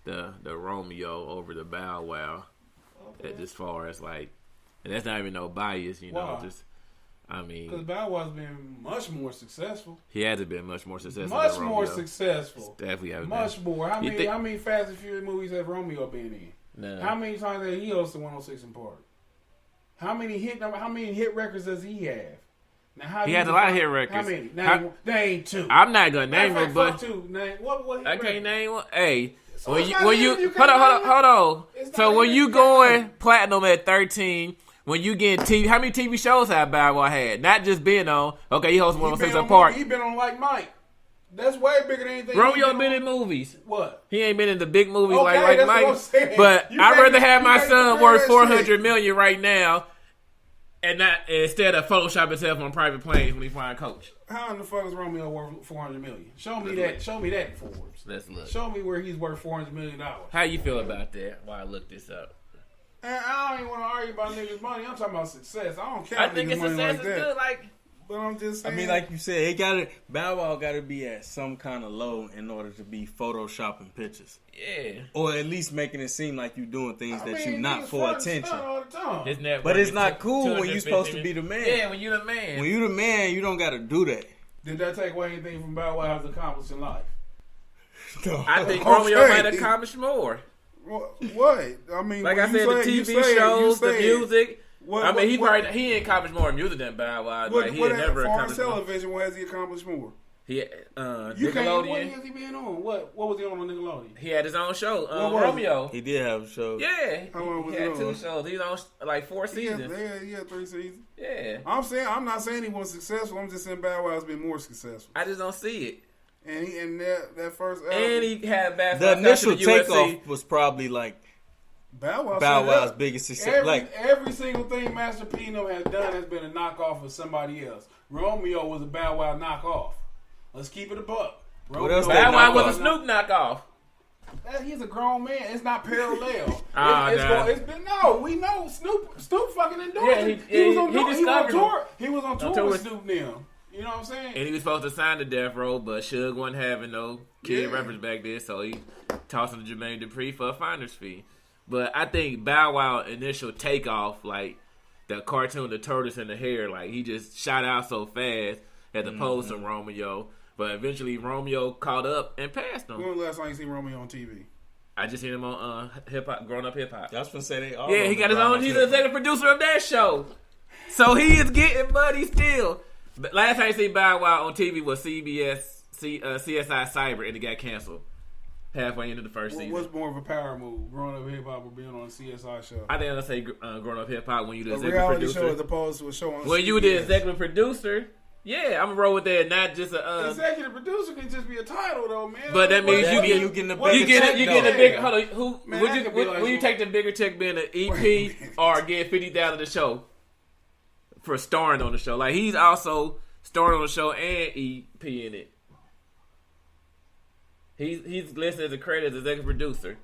the Romeo over the Bow Wow. Okay. As far as, like... And that's not even no bias, you know. Just... I mean, because Bow Wow's been much more successful. He hasn't been much more successful. Much more successful. Definitely hasn't much been. More. How many Fast and Furious movies have Romeo been in? None. How many times has he hosted 106 in Park? How many hit records does he have? Now, he has a lot of hit records. How many? Name two. I'm not gonna name it, but two. Name what? I can't name one. Hey. So when you hold on. So when you going platinum at 13. When you get TV, how many TV shows have Bow Wow had? Not just being on. Okay, he hosts 106 in Park. He been on Like Mike. That's way bigger than anything. Romeo been in movies. What? He ain't been in the big movies like Mike. But I'd rather have my son worth $400 million right now, and not instead of Photoshop himself on private planes when he flying coach. How in the fuck is Romeo worth $400 million? Show me that. Show me that, Forbes. Let's look. Show me where he's worth $400 million. How you feel about that? While I look this up. And I don't even want to argue about niggas' money. I'm talking about success. I don't care. I think it's success is good. Like, but I'm just saying. I mean, like you said, Bow Wow got to be at some kind of low in order to be photoshopping pictures. Yeah. Or at least making it seem like you're doing things that you're not for attention. But it's not cool when you're supposed to be the man. Yeah, when you're the man. When you're the man, you don't got to do that. Did that take away anything from Bow Wow's accomplished in life? No. I think Romeo might accomplish more. What? I mean, like I said, the TV shows, the music. I mean, he ain't accomplished more in music than Bow Wow. Like, he had never accomplished more. Television, what has he accomplished more? Nickelodeon. What has he been on? What was he on Nickelodeon? He had his own show, Romeo. He did have a show. Yeah. How long was he had 2 shows. He was on like 4 seasons. He had 3 seasons. Yeah. I'm not saying he was successful. I'm just saying Bow Wow's been more successful. I just don't see it. And that first album. And he had the initial takeoff was probably like Bow Wow's biggest success. Every single thing Master Pino has done has been a knockoff of somebody else. Romeo was a Bow Wow knockoff. Let's keep it a buck. What else? Bow Wow was a Snoop knockoff. He's a grown man. It's not parallel. We know Snoop fucking endorsed him. He was on tour with Snoop now. You know what I'm saying? And he was supposed to sign to Death Row, but Suge wasn't having no kid rappers back there, so he tossed him to Jermaine Dupri for a finder's fee. But I think Bow Wow initial takeoff, like the cartoon, the tortoise and the hare, like he just shot out so fast, had to pose some Romeo. But eventually Romeo caught up and passed him. When was the last time you seen Romeo on TV? I just seen him on hip hop, Grown Up Hip Hop. I was gonna say they all. Yeah, he got his own. He's the executive producer of that show, so he is getting money still. But last time I see Bow Wow on TV was CBS CSI Cyber, and it got canceled halfway into the first season. What's more of a power move, Growing Up Hip Hop or being on a CSI show? I think I'll say Grown Up Hip Hop when you the A executive reality producer. show as opposed to a show on When CBS. you the executive producer, yeah, I'm gonna roll with that. Not just a. Executive producer can just be a title though, man. But that means you get getting a what- bigger you get check, you get a though. bigger. Hold on, who Man, would that you could be like will you some- take the bigger check being an EP or get $50,000 the show for starring on the show? Like he's also starring on the show and EP in it. He's listed as a credit as executive producer.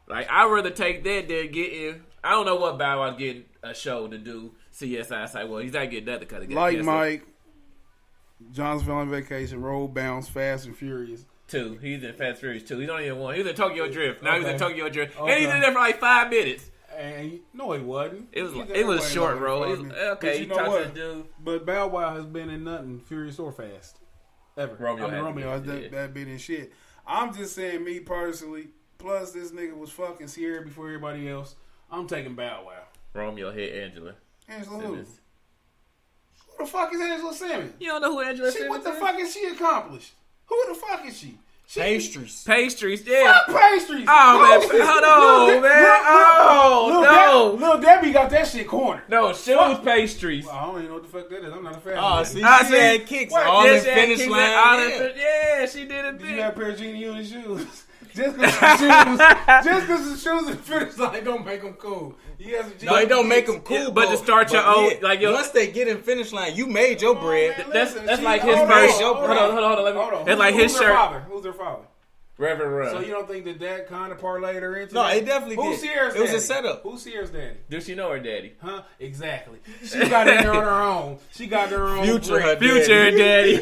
Like I'd rather take that than getting. I don't know what Bow Wow's getting a show to do CSI. Say, well, he's not getting that because like Mike, John's Family Vacation, Road Bounce, Fast and Furious. 2. He's in Fast Furious 2. He's only in 1. He was in Tokyo Drift. Now he's in Okay. Tokyo Drift, Okay. and he's in there for like 5 minutes. And no, he wasn't. It was He's it was way short, longer bro. than It 5 was, minutes. okay, But he you know talked what? to the dude. But Bow Wow has been in nothing Furious or Fast ever. Romeo has Romeo has been, yeah. that been in shit. I'm just saying, me personally. Plus, this nigga was fucking Sierra before everybody else. I'm taking Bow Wow. Romeo hit Angela. Angela who? Simmons. Who the fuck is Angela Simmons? You don't know who Angela She, Simmons what the is? fuck has she accomplished? Who the fuck is she? Pastries. Pastries, yeah. Fuck pastries. Oh, man. Hold on, man. Oh, no. Lil Debbie got that shit cornered. No, shoes pastries. Well, I don't even know what the fuck that is. I'm not a fan. Oh, of that. see, I she see. had kicks What? all Yeah, in she had finish kicked line. that all in Yeah. yeah, she did it Did you big. have a pair of Genie Unit shoes? Just because the shoes in the finish line don't make them cool. You have some No, it don't Genie make kicks. them cool. Yeah, but to start your own, like your. once they get in finish line, you made your bread. Man, That's listen, like she- his hold first. on, Hold on. Let me. Hold on. It's like his Who's her shirt. father? Who's her father? Reverend Rudd. So you don't think that kind of parlayed her into No, that? it definitely Who's did. Sierra's It was a daddy? setup. Who's Sierra's daddy? Do she know her daddy? Huh? Exactly. She got in there on her own. She got her own. Future her bread. Future daddy.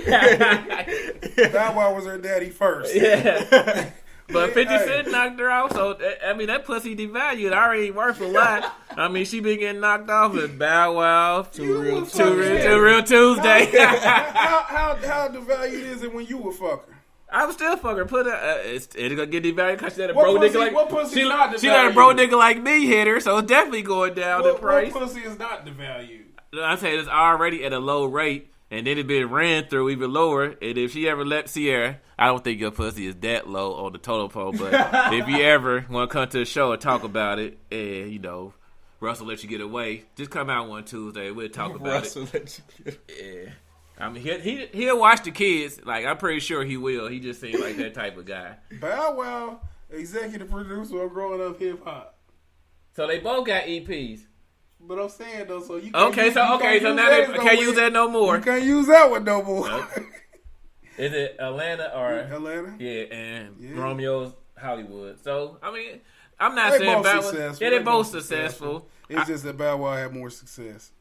Bow Wow was her daddy first. Yeah. But 50 Hey. Cent knocked her out, so I mean that pussy devalued. Already ain't worth a lot. I mean she been getting knocked off with Bow Wow, You real would Two fuck real- her. Two Real Tuesday. How devalued is it when you would fuck her? I'm still fucking put her. It's gonna get devalued because she let a What bro pussy- nigga like what pussy not she let a bro devalued? nigga like me hit her, so it's definitely going down in What price. pussy is not devalued? I say it's already at a low rate, and then it been ran through even lower. And if she ever let Sierra, I don't think your pussy is that low on the total pole. But if you ever want to come to the show and talk about it, and you know Russell let you get away, just come out one Tuesday. We'll talk about Russell let you get- it. Yeah. I mean, he'll watch the kids. Like I'm pretty sure he will. He just seems like that type of guy. Bow Wow, executive producer of Growing Up Hip Hop. So they both got EPs. But I'm saying though, so you can't Okay, use- so you okay, can't so use now that they as no can't way. use that no more. You can't use that one no more. Nope. Is it Atlanta or Atlanta. yeah, and Yeah. Romeo's Hollywood? So I mean, I'm not They saying both Bow Wow. successful. Yeah, They they both both successful. It's just that Bow Wow had more success.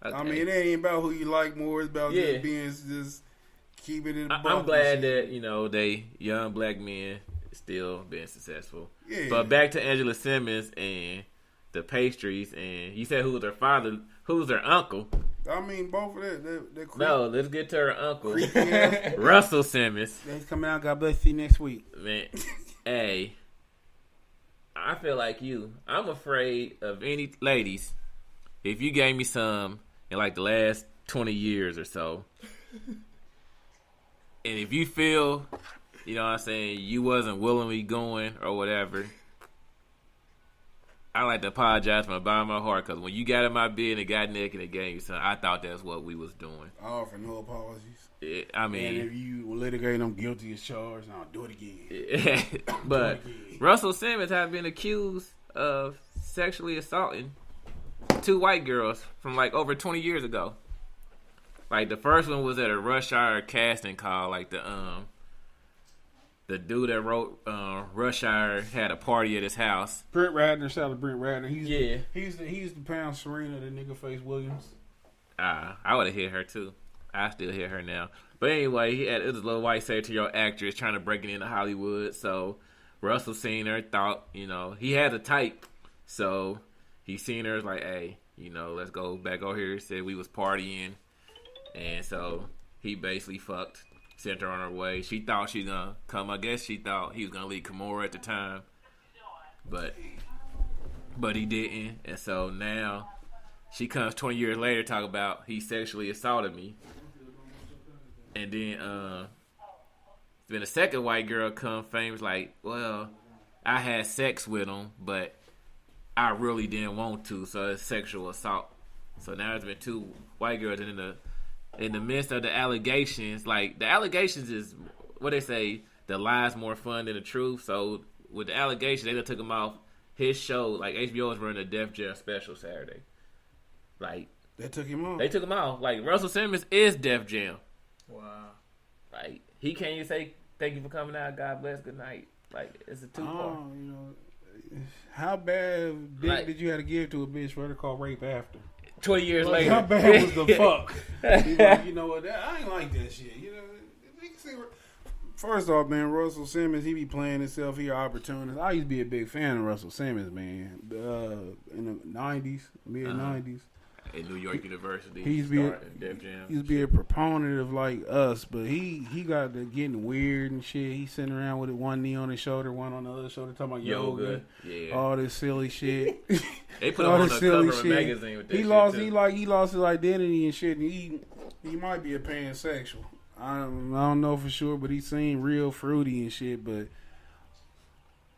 Okay. I mean, it ain't about who you like more. It's about Yeah. just keeping it. I'm glad that they young black men still being successful. Yeah. But back to Angela Simmons and the pastries, and you said who was her father, who was her uncle? I mean, both of that. No, let's get to her uncle, creepy ass. Russell Simmons. That's coming out. God bless you next week. Man, hey, I feel like you. I'm afraid of any ladies. If you gave me some in like the last 20 years or so, and if you feel, you know what I'm saying, you wasn't willingly going or whatever, I like to apologize from the bottom of my heart, because when you got in my bed and got naked and gave me some, I thought that's what we was doing. I offer no apologies. I And if mean, you litigate, I'm guilty as charged. I'll do it again. but Russell Simmons has been accused of sexually assaulting 2 white girls from like over 20 years ago. Like the first one was at a Rush Hour casting call. Like the dude that wrote Rush Hour had a party at his house. Brent Ratner, shout out to Brent Ratner. Yeah. He's the pound Serena, the nigga face Williams. I would have hit her too. I still hit her now. But anyway, it was a little white satirical actress trying to break it into Hollywood. So Russell seen her, thought, he had a type. So he seen her, was like, hey, let's go back over here. Said we was partying. And so he basically fucked, sent her on her way. She thought she was gonna come. I guess she thought he was gonna leave Kimura at the time, but he didn't. And so now she comes 20 years later, talk about he sexually assaulted me. And then then a second white girl come famous like, well, I had sex with him, but I really didn't want to, so it's sexual assault. So now there's been two white girls in the midst of the allegations. Like, the allegations is what they say, the lie's more fun than the truth. So with the allegations, they done took him off his show. Like, HBO is running a Def Jam special Saturday. Like, They took him off. they took him off. Like, Russell Simmons is Def Jam. Wow. Like, he can't even say thank you for coming out, God bless, good night. Like, it's a two-part. Oh, you know, how bad dick did you have to give to a bitch for her to call rape after? 20 years later. How bad was the fuck? He's like, you know what? I ain't like that shit. You know, first off, man, Russell Simmons, he be playing himself. He an opportunist. I used to be a big fan of Russell Simmons, man. In the 90s, mid-90s. At New York University. He used to be a proponent of like us, but he got to getting weird and shit. He's sitting around with one knee on his shoulder, one on the other shoulder, talking about yoga. Yeah. All this silly shit. They put him on the cover of a magazine with that he lost his identity and shit. And he might be a pansexual. I don't know for sure, but he seemed real fruity and shit. But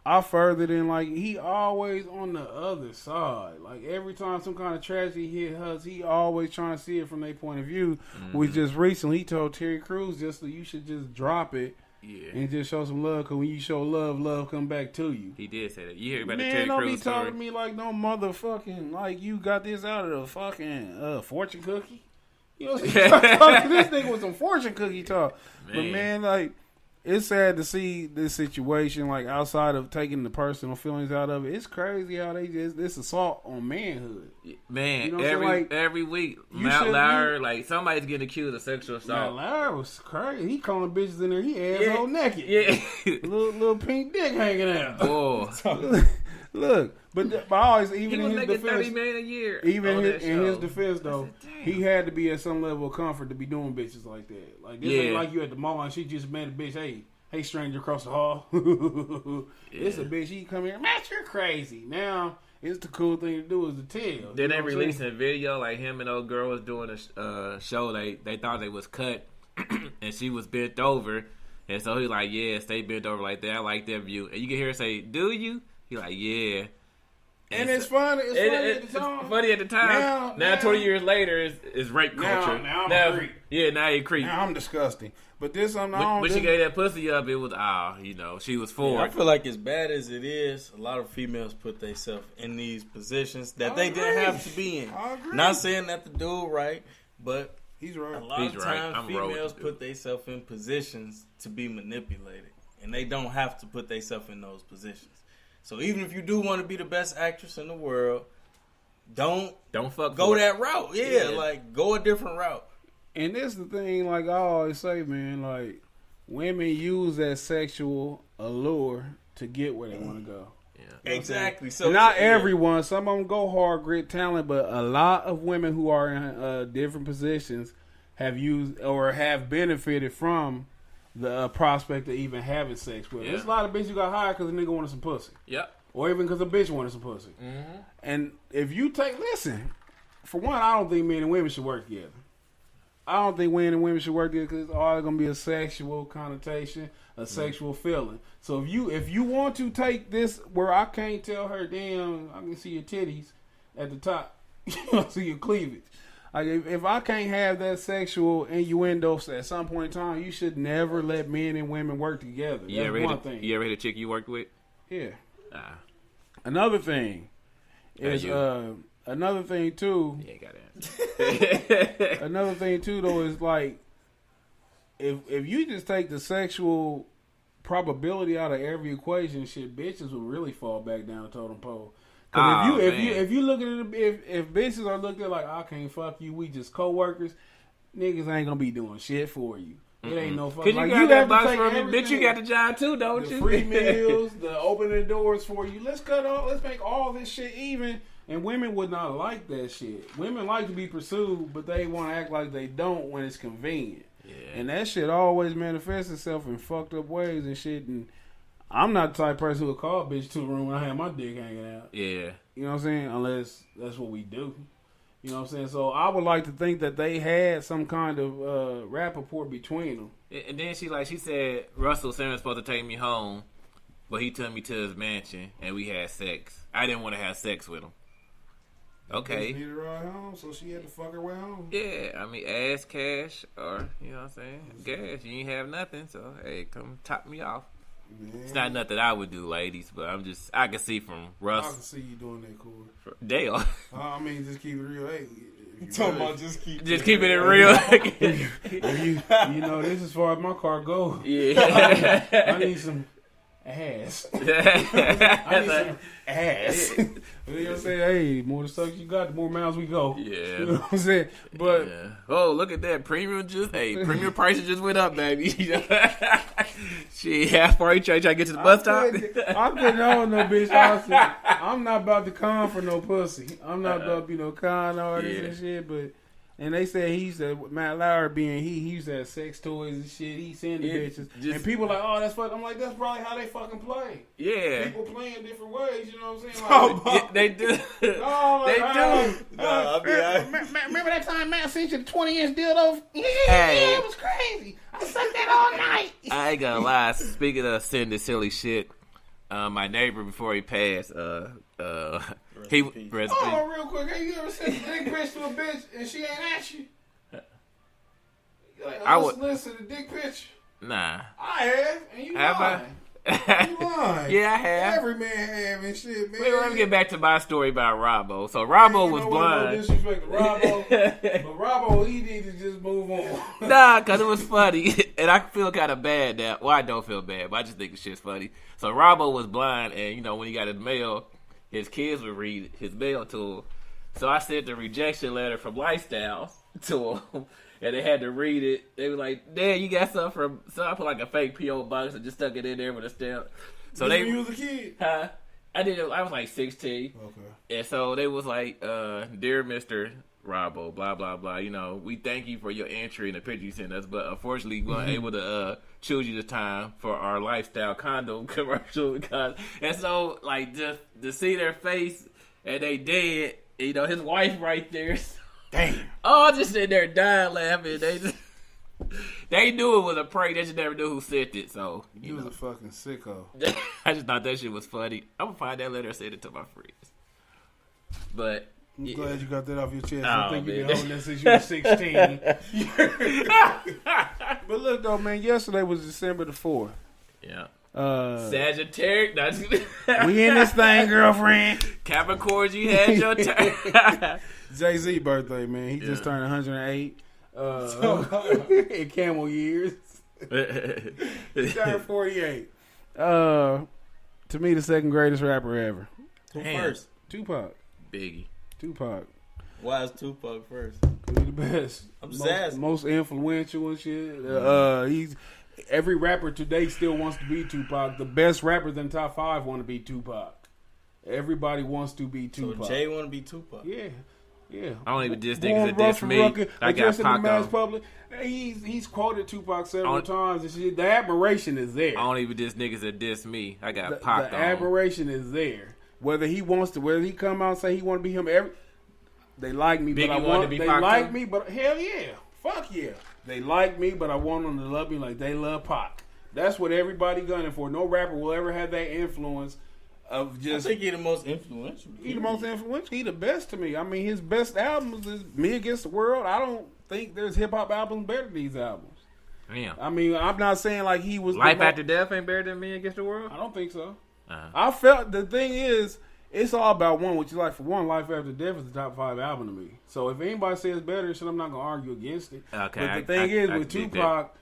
I further than like he always on the other side. Like every time some kind of tragedy hit us, he always trying to see it from their point of view. Mm-hmm. Which just recently he told Terry Crews you should just drop it. Yeah. And just show some love, because when you show love, love come back to you. He did say that. You hear about the Terry Terry Crews Crews story? Man, don't be talking to me like no motherfucking, like you got this out of the fucking fortune cookie. You know what I'm saying? Talking to this nigga with some fortune cookie talk. Man. But man, like, it's sad to see this situation, like, outside of taking the personal feelings out of it. It's crazy how they just, this assault on manhood. Man, you know every week, Matt Lauer, like, somebody's getting accused of sexual assault. Matt Lauer was crazy. He calling bitches in there, he asshole naked. Yeah. little pink dick hanging out. Oh. Look, but I always, even in his defense, $30 million a year. Even in his defense, though, he had to be at some level of comfort to be doing bitches like that. Like this ain't like you at the mall and she just met a bitch. Hey, stranger across the hall. It's a bitch. She come here, Matt, you're crazy. Now it's the cool thing to do is to tell. Then they released a video like him and old girl was doing a show. They thought they was cut, and she was bent over, and so he like, yeah, stay bent over like that. I like that view, and you can hear her say, "Do you?" He like, yeah. And it's funny. It's funny at the time. Now 20 years later, it's rape culture. Now I'm a creep. Yeah, now you creep. Now I'm disgusting. But this, But she gave that pussy up. It was, she was for it. I feel like as bad as it is, a lot of females put themselves in these positions that they didn't have to be in. I agree. Not saying that the dude right, but he's right. A lot of times females put themselves in positions to be manipulated, and they don't have to put themselves in those positions. So even if you do want to be the best actress in the world, don't go that route. Yeah, like go a different route. And this is the thing, like I always say, man, like women use that sexual allure to get where they want to go. Yeah. You know exactly. So not everyone. Some of them go hard, grit, talent, but a lot of women who are in different positions have used or have benefited from the prospect of even having sex with. There's a lot of bitches who got hired because a nigga wanted some pussy. Yep. Or even because a bitch wanted some pussy. Mm-hmm. And if you listen, for one, I don't think men and women should work together. I don't think men and women should work together because it's all going to be a sexual connotation, a sexual feeling. So if you want to take this where I can't tell her, damn, I can see your titties at the top, see your cleavage. Like if I can't have that sexual innuendo at some point in time, you should never let men and women work together. That's one thing. You ever hit a chick you worked with? Yeah. Another thing is another thing too. Yeah, got it. Another thing too though is like if you just take the sexual probability out of every equation, shit, bitches will really fall back down the totem pole. Because if you look at it, if bitches are looking at like I can't fuck you, we just coworkers, niggas ain't gonna be doing shit for you. It ain't no fucking. Cause you got that box for me, bitch. You got the job too, don't you? The free meals, the opening doors for you. Let's make all this shit even. And women would not like that shit. Women like to be pursued, but they want to act like they don't when it's convenient. Yeah. And that shit always manifests itself in fucked up ways and shit. And I'm not the type of person who would call a bitch to the room when I have my dick hanging out. Yeah. You know what I'm saying? Unless that's what we do. You know what I'm saying? So I would like to think that they had some kind of rapport between them. And then she said Russell Simmons was supposed to take me home, but he took me to his mansion and we had sex. I didn't want to have sex with him. Okay. She needed a ride home, so she had to fuck her way home. Yeah, I mean, ass, cash, or, you know what I'm saying, gas. You ain't have nothing, so, hey, come top me off. Man. It's not nothing I would do, ladies, but I can see from Russ. I can see you doing that, Corey. Dale. I mean, just keep it real. Hey, talking about just keeping it real. you know, this is as far as my car goes. Yeah. I need some ass. I need some ass. You know what I'm saying? Hey, more the sucks you got, the more miles we go. Yeah. You know what I'm saying? But oh, look at that. Premium prices just went up, baby. Shit, half party trying to get to the bus stop. I couldn't hold no bitch. I'm not about to con for no pussy. I'm not about to be no con artist and shit, but and they said he used to, Matt Lauer being he used to have sex toys and shit. He sent the bitches. And people like, oh, that's fuck. I'm like, that's probably how they fucking play. Yeah. People play in different ways, you know what I'm saying? Like, they do. Oh, They do. Remember that time Matt sent you the 20-inch dildo? Yeah, it was crazy. I sucked that all night. I ain't gonna lie. Speaking of sending silly shit, my neighbor before he passed, he real quick. Have you ever sent a dick pic to a bitch and she ain't at you? Like, I would listen to the dick picture. Nah. I have, and you Have lying. You lying. Yeah, I have. Every man have and shit, man. Wait, let me get back to my story about Robbo. So Robbo was blind. No disrespect to Robbo, but Robbo, he need to just move on. Nah, because it was funny. And I feel kind of bad now. Well, I don't feel bad, but I just think the shit's funny. So Robbo was blind, and, you know, when he got his mail, his kids would read his mail to him. So I sent the rejection letter from Lifestyles to him, and they had to read it. They were like, "Dad, you got something from..." So I put like a fake P.O. box and just stuck it in there with a stamp. So when you was a kid? Huh? I did it. I was like 16. Okay. And so they was like, "Dear Mr. Robbo, blah, blah, blah. You know, we thank you for your entry in the picture you sent us, but unfortunately we weren't able to choose you this time for our lifestyle condom commercial." And so, like, just to see their face and they dead, you know, his wife right there. Damn. Oh, just sitting there dying laughing. They knew it was a prank. They just never knew who sent it. So you was a fucking sicko. I just thought that shit was funny. I'm gonna find that letter and send it to my friends. But I'm glad you got that off your chest. Oh, I think man. you've been holding that since you were 16. But look though, man, yesterday was December the 4th. Yeah. Sagittarius. We in this thing, girlfriend. Capricorns, you had your turn. Jay-Z birthday, man. He just turned 108. In camel years. He turned 48. To me, the second greatest rapper ever. Who first? Tupac. Biggie. Tupac. Why is Tupac first? He the best. Most influential and shit. He's every rapper today still wants to be Tupac. The best rappers in top 5 want to be Tupac. Everybody wants to be Tupac. So Jay want to be Tupac. Yeah. I don't even diss niggas that diss me. I got Pac public. He's quoted Tupac several times and shit. The admiration is there. I don't even diss niggas that diss me. I got the Pac. The admiration is there. Whether he come out and say he want to be him, they like me, Biggie but I wanted want to be they Pac like too? me, but hell yeah, fuck yeah, they like me, but I want them to love me like they love Pac. That's what everybody gunning for. No rapper will ever have that influence of just. I think he the most influential. He the most influential. He the best to me. I mean, his best albums is Me Against the World. I don't think there's hip hop albums better than these albums. Damn. I mean, I'm not saying like he was. Life After Death ain't better than Me Against the World? I don't think so. Uh-huh. I felt the thing is, it's all about what you like. For one, Life After Death is the top 5 album to me. So if anybody says better, shit, I'm not gonna argue against it. Okay. But the thing is, with Tupac,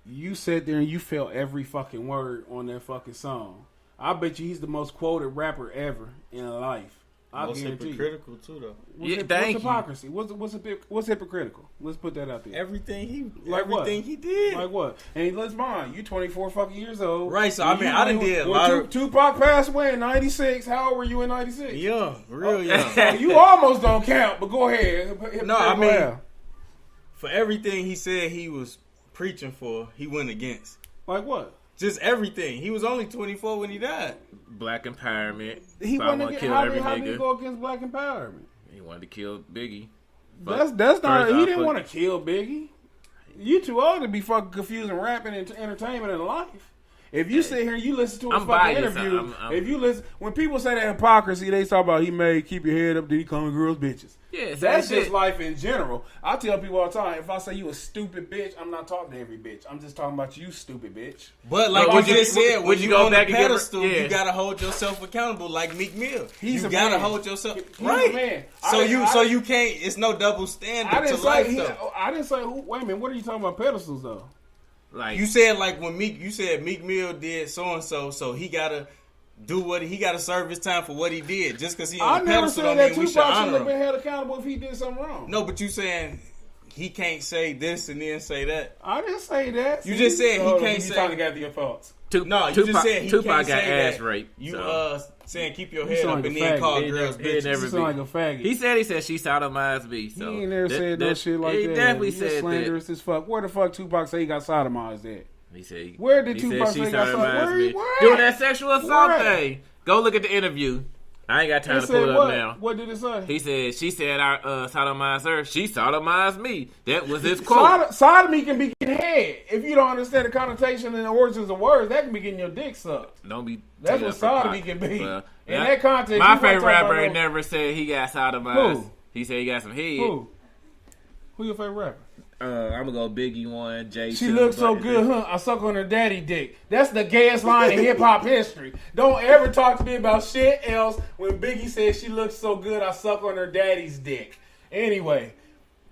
you sat there and you felt every fucking word on that fucking song. I bet you he's the most quoted rapper ever in life. Most hypocritical too, though. What's hypocrisy? What's hypocritical? Let's put that out there. Everything he did. Like what? And let's mind, you 24 fucking years old. Right, so I mean, I done did a lot of... Tupac passed away in 96. How old were you in 96? Young, real young. You almost don't count, but go ahead. No, I mean, for everything he said he was preaching for, he went against. Like what? Just everything. He was only 24 when he died. Black empowerment. He wanted to kill every nigga. How did he go against black empowerment? He wanted to kill Biggie. That's not. He didn't want to kill Biggie. You too old to be fucking confusing rapping and entertainment and life. If you sit here and you listen to his fucking interview, if you listen, when people say that hypocrisy, they talk about he made keep your head up, did he call girls bitches? Yeah, that's just life in general. I tell people all the time, if I say you a stupid bitch, I'm not talking to every bitch. I'm just talking about you, stupid bitch. But like you just said, when you go on the pedestal, you gotta hold yourself accountable. Like Meek Mill, you gotta hold yourself right. Man. So you can't. It's no double standard to life though. I didn't say. Wait a minute. What are you talking about pedestals though? Like you said, like when Meek Mill did so and so he gotta do what he gotta serve his time for what he did. Just because he on the pedestal don't mean we should honor him. I never said that Tupac should have been held accountable if he did something wrong. No, but you saying he can't say this and then say that. I didn't say that. You just said he can't say. You trying to gather your thoughts. You just said he Tupac can't got say ass that. raped. You saying keep your head up and then call girls bitches. You sound like a faggot. He said she sodomized me. So he ain't never said no shit like that. He definitely said that. Slanderous as fuck. Where the fuck Tupac say he got sodomized at? He said. Where did Tupac say he got sodomized? Doing that sexual assault thing. Go look at the interview. I ain't got time to pull it up now. What did it say? He said, she said I sodomized her. She sodomized me. That was his quote. Sodomy can be getting head. If you don't understand the connotation and the origins of words, that can be getting your dick sucked. Don't be. That's what sodomy can be. Well, in that context, my favorite rapper never said he got sodomized. Who? He said he got some head. Who your favorite rapper? I'm gonna go Biggie 1, Jay 2. She looks so good, huh? I suck on her daddy dick. That's the gayest line in hip hop history. Don't ever talk to me about shit else when Biggie says she looks so good, I suck on her daddy's dick. Anyway,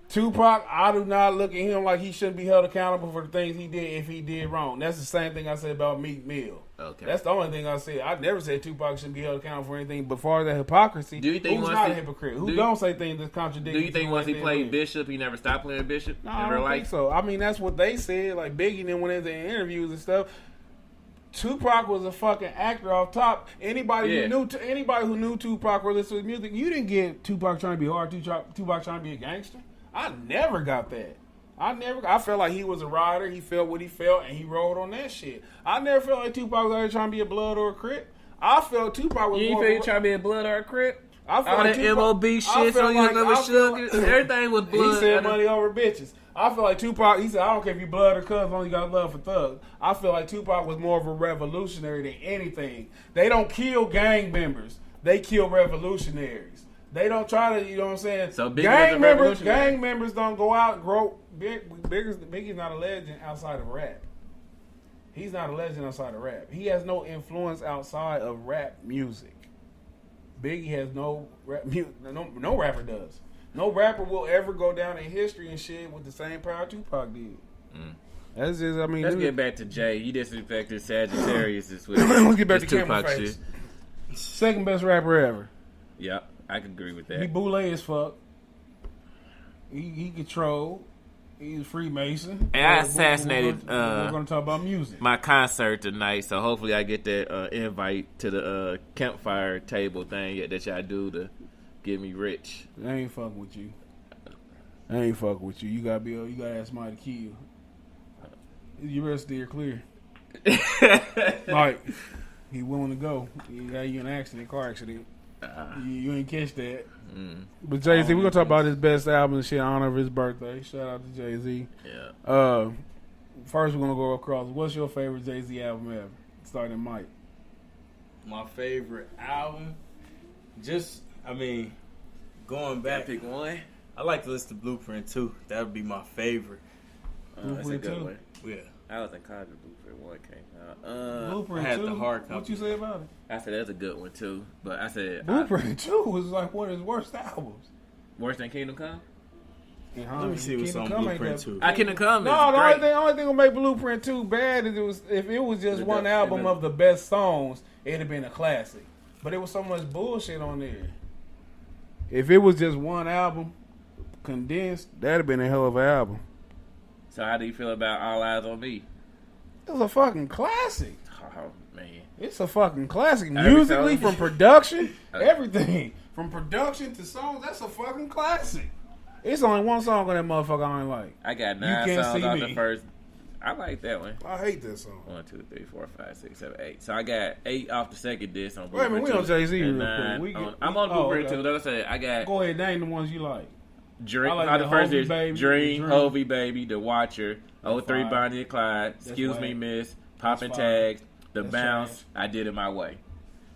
Tupac, I do not look at him like he shouldn't be held accountable for the things he did if he did wrong. That's the same thing I said about Meek Mill. Okay. That's the only thing I said. I never said Tupac shouldn't be held accountable for anything. But as far as that hypocrisy, do you think who's not a hypocrite? Who don't say things that contradict? Do you think once he played Bishop, he never stopped playing Bishop? No, I don't think so. I mean, that's what they said. Like Biggie and them when they was in interviews and stuff. Tupac was a fucking actor off top. Anybody who knew Tupac or listened to his music, you didn't get Tupac trying to be hard. Tupac trying to be a gangster. I never got that. I felt like he was a rider. He felt what he felt, and he rode on that shit. I never felt like Tupac was out here trying to be a blood or a Crip. I felt Tupac was. You more feel you trying to be a blood or a Crip? I felt all that MOB shit, so you never shook. Everything was blood. He said money over bitches. I feel like Tupac. He said, "I don't care if you blood or cuz, as long as you got love for thugs." I feel like Tupac was more of a revolutionary than anything. They don't kill gang members. They kill revolutionaries. They don't try to, you know what I'm saying? So gang members don't go out and grow. Biggie's not a legend outside of rap. He's not a legend outside of rap. He has no influence outside of rap music. Biggie has no rap music. No rapper does. No rapper will ever go down in history and shit with the same power Tupac did. That's just, I mean. Let's get back to Jay. You disrespected Sagittarius this week. Let's get back to Tupac shit. Second best rapper ever. Yep. I can agree with that. He boule as fuck. He controlled. He's Freemason. And I assassinated. We're going to talk about music. My concert tonight, so hopefully I get that invite to the campfire table thing that y'all do to get me rich. I ain't fucking with you. You gotta ask somebody to kill you. Your rest there clear. Like he willing to go. He got you in an accident, car accident. You ain't catch that. But Jay-Z, we're gonna talk about his best album and shit in honor of his birthday. Shout out to Jay-Z. Yeah. First we're gonna go across. What's your favorite Jay-Z album ever? Starting Mike. My favorite album, going back. Pick one. I like to listen to Blueprint 2. That would be my favorite. That's a good one. Yeah. I was in college when Blueprint 1 came out. Blueprint I had 2? the hard copy. What you say about it? I said that's a good one too, but I said Blueprint 2 was like one of his worst albums. Worse than Kingdom Come? Let me see what's on Blueprint 2. Kingdom Come is great. The only thing that make Blueprint 2 bad is if it was just one album of the best songs, it'd have been a classic. But it was so much bullshit on there. If it was just one album, condensed, that'd have been a hell of an album. So how do you feel about All Eyes on Me? It's a fucking classic. Oh man, It's a fucking classic. Every Musically, song. from production, everything. From production to songs, that's a fucking classic. It's only one song on that motherfucker I ain't like. I got You 9 Can't songs See on Me. the first. I like that one. I hate that song. 1, 2, 3, 4, 5, 6, 7, 8. So I got 8 off the second disc on Wait a minute, we Blueprint on 2, Jay-Z and real 9 quick. I'm on Blueprint okay. 2. Like I said, I got Go ahead, name the ones you like. Dream. I like the that first Hovey is Baby, Dream, Dream. Hovey Baby, The Watcher, 03 fire. Bonnie and Clyde, Excuse Me whack. Miss, Poppin' That's fire. Tags, The That's Bounce, trash. I Did It My Way.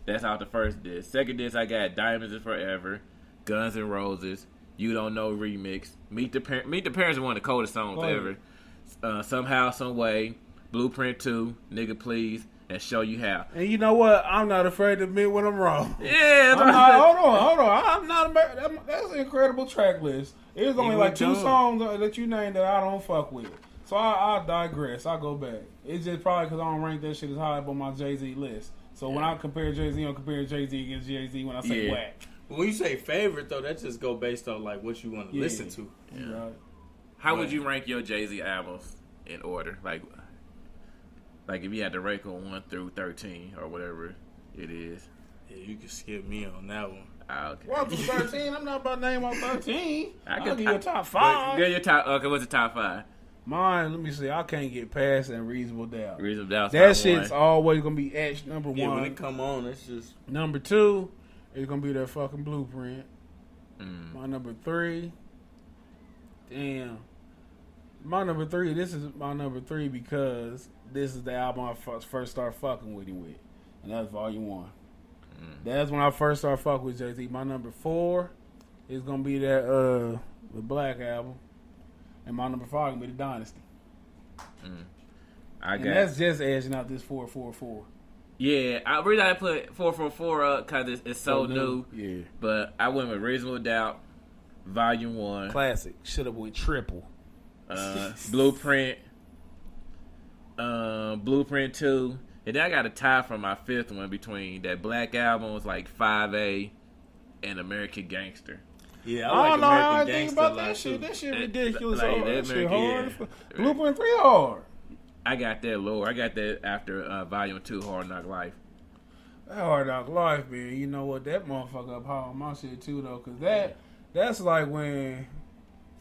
That's off the first disc. Second disc, I got Diamonds Is Forever, Guns N' Roses, You Don't Know Remix, Meet the Parents is one of the coldest songs Go ahead. ever. Somehow, Some Way, Blueprint 2, Nigga Please, and Show You How. And you know what? I'm not afraid to admit when I'm wrong. Yeah, I'm not, hold on. I'm not. That's an incredible track list. It's only Even like 2 John. songs that you named that I don't fuck with. So I digress. I go back. It's just probably because I don't rank that shit as high up on my Jay-Z list. So when I compare Jay-Z, I'm comparing Jay-Z against Jay-Z when I say Yeah. whack. When you say favorite, though, that just go based on like what you want to Yeah. listen to. Yeah. Right. How would you rank your Jay-Z albums in order? Like if you had to rank them 1 through 13 or whatever it is. Yeah, you can skip me on that one. Okay. 1 through 13. I'm not about to name all 13. I'll could- give you a top 5. Get your top. Okay, what's the top 5? Mine, let me see. I can't get past that Reasonable Doubt. Reasonable Doubt. That shit's always gonna be etched number Yeah, when one. it come on, it's just Number 2 is gonna be that fucking Blueprint. My number 3, damn. My number 3. This is my number 3 because this is the album I first started fucking with him with, and that's Volume 1. That's when I first started fucking with Jay-Z. My number 4 is gonna be that the Black album, and my number 5 gonna be the Dynasty. I And got. that's just edging out this 444. Yeah, I really I put 444 up because it's so new. Yeah. But I went with Reasonable Doubt, Volume 1, Classic. Should have went triple. Blueprint, Blueprint 2. And then I got a tie from my 5th one between that Black album was like 5A and American Gangster. yeah. I I don't like know how I American think Gangster about a that lot shit. too. That shit It- ridiculous. like, hard. that That shit American- hard. yeah. Blueprint 3 hard. I got that lower. I got that after Volume 2, Hard Knock Life. That Hard Knock Life, man. You know what? That motherfucker up high on my shit too, though, because that's like when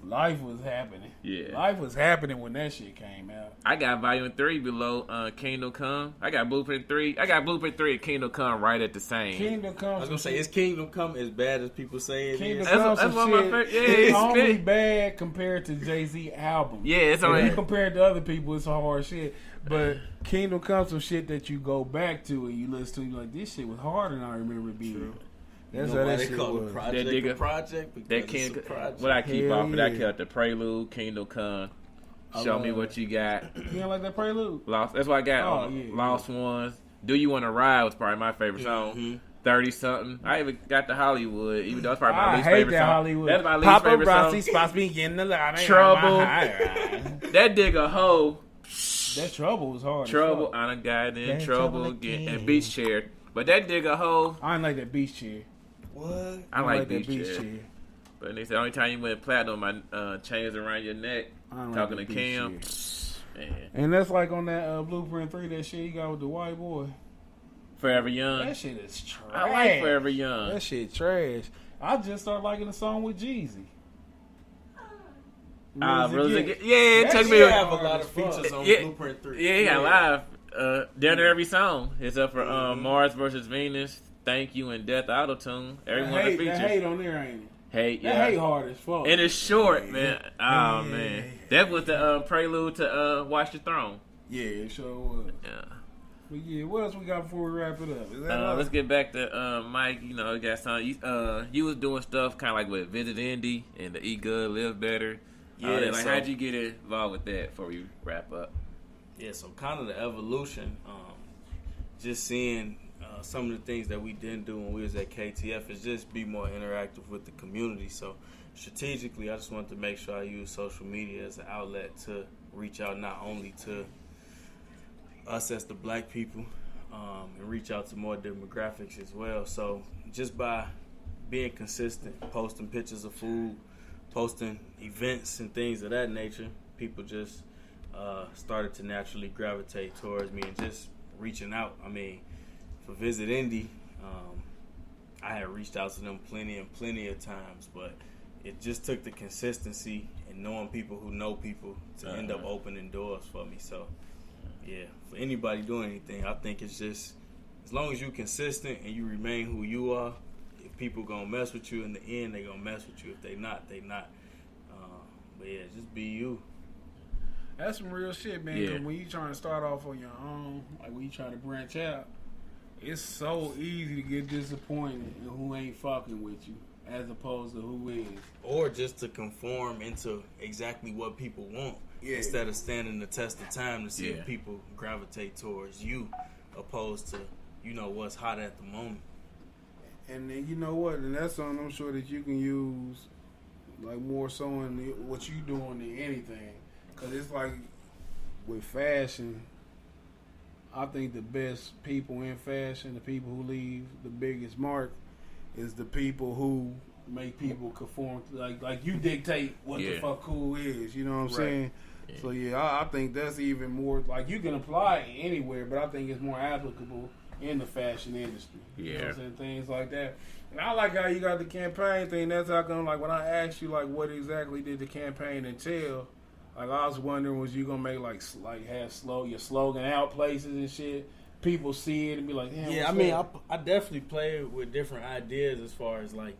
life was happening. Yeah. Life was happening when that shit came out. I got Volume 3 below Kingdom Come. I got Blueprint 3. I got Blueprint 3 and Kingdom Come right at the same. Kingdom Come. I was gonna say, is Kingdom Come as bad as people say it Kingdom is? Come That's some one of my shit. favorite- yeah, It's it's only big. bad compared to Jay-Z albums. Yeah, it's If only. you compare it to other people, it's a hard shit. But Kingdom Come some shit that you go back to and you listen to, you're like, this shit was harder than I remember it being. True. That's You know how why that they shit call was. it project That nigga- a project because That it's King, a project. what I keep Hell off of that yeah. kept the Prelude, Kingdom Come, I Show love Me it. What You Got, You don't like that Prelude? Lost. That's what I got. Oh, on yeah, Lost Ones. Do You Want to Ride was probably my favorite song. Mm-hmm. 30 something. I even got the Hollywood, even though it's probably my I least hate favorite that song. Hollywood. That's my least favorite Paparazzi song. spots me getting the line. Trouble. That That digga hoe. Trouble was hard. as Trouble. fuck. I done got in That trouble trouble again. again. And Beach Chair. But that digga hoe. I didn't like that beach chair. What? I like that Beach Chair. But they said the only time you went platinum, my chains around your neck. I don't Talking like to that beach Cam. chair. Man. And that's like on that Blueprint 3, that shit he got with the white boy. Forever Young. That shit is trash. I like Forever Young. That shit trash. I just started liking the song with Jeezy. Rose Again. Yeah, it That took shit me. You hard have a as lot of fuck. features on Yeah. Blueprint 3. Yeah, he got live. Down to every song. It's up for Mars versus Venus, Thank You, and Death Autotune. Every one of the That features. hate on there, ain't it? Hate, That yeah. hate hard as fuck. And it's short, man. Oh, man. That was the prelude to Watch the Throne. Yeah, it sure was. Yeah. But yeah, what else we got before we wrap it up? Is that all? Let's get back to Mike. You know, you got some. You was doing stuff kind of like with Visit Indy and the Eat Good, Live Better. Yeah, Like, so- how'd you get involved with that before we wrap up? Yeah, so kind of the evolution, just seeing some of the things that we didn't do when we was at KTF is just be more interactive with the community. So strategically, I just wanted to make sure I use social media as an outlet to reach out not only to us as the black people and reach out to more demographics as well. So just by being consistent, posting pictures of food, posting events and things of that nature, people just started to naturally gravitate towards me and just reaching out. I mean, for Visit Indy, I had reached out to them plenty of times, but it just took the consistency and knowing people who know people to end up opening doors for me. So, yeah, for anybody doing anything, I think it's just as long as you're consistent and you remain who you are, if people gonna mess with you in the end, they gonna mess with you. If they not, they not. But yeah, just be you. That's some real shit, man. Yeah. 'Cause when you trying to start off on your own, like when you trying to branch out, it's so easy to get disappointed in who ain't fucking with you, as opposed to who is. Or just to conform into exactly what people want, instead of standing the test of time to see if people gravitate towards you, opposed to what's hot at the moment. And then you know what? And that's something I'm sure that you can use, like more so in what you doing than anything. Because it's like with fashion, I think the best people in fashion, the people who leave the biggest mark, is the people who make people conform. Like you dictate what the fuck cool is. You know what I'm saying? Yeah. So I think that's even more, like you can apply it anywhere, but I think it's more applicable in the fashion industry. You know what I'm saying? Things like that. And I like how you got the campaign thing. That's how come, like when I asked you like what exactly did the campaign entail, like I was wondering, was you gonna make like have your slogan out places and shit? People see it and be like, damn. Yeah, I mean, I definitely play with different ideas as far as like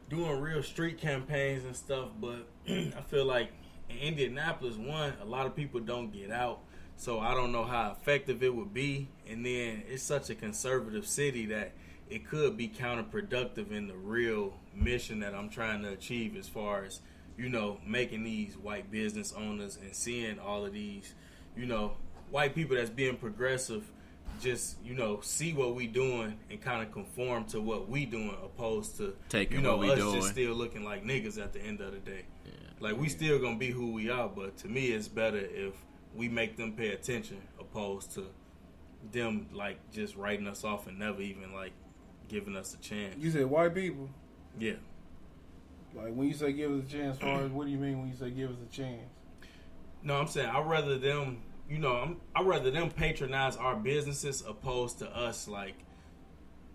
doing real street campaigns and stuff. But I feel like in Indianapolis, one, a lot of people don't get out, so I don't know how effective it would be. And then it's such a conservative city that it could be counterproductive in the real mission that I'm trying to achieve, as far as making these white business owners and seeing all of these, white people that's being progressive, just, see what we doing and kind of conform to what we doing, opposed to, taking what we us doing. Just still looking like niggas at the end of the day. Yeah. Like, we still gonna be who we are, but to me, it's better if we make them pay attention, opposed to them, like, just writing us off and never even, like, giving us a chance. You said white people? Yeah. Like, when you say give us a chance, what do you mean when you say give us a chance? No, I'm saying I'd rather them, I'd rather them patronize our businesses, opposed to us, like,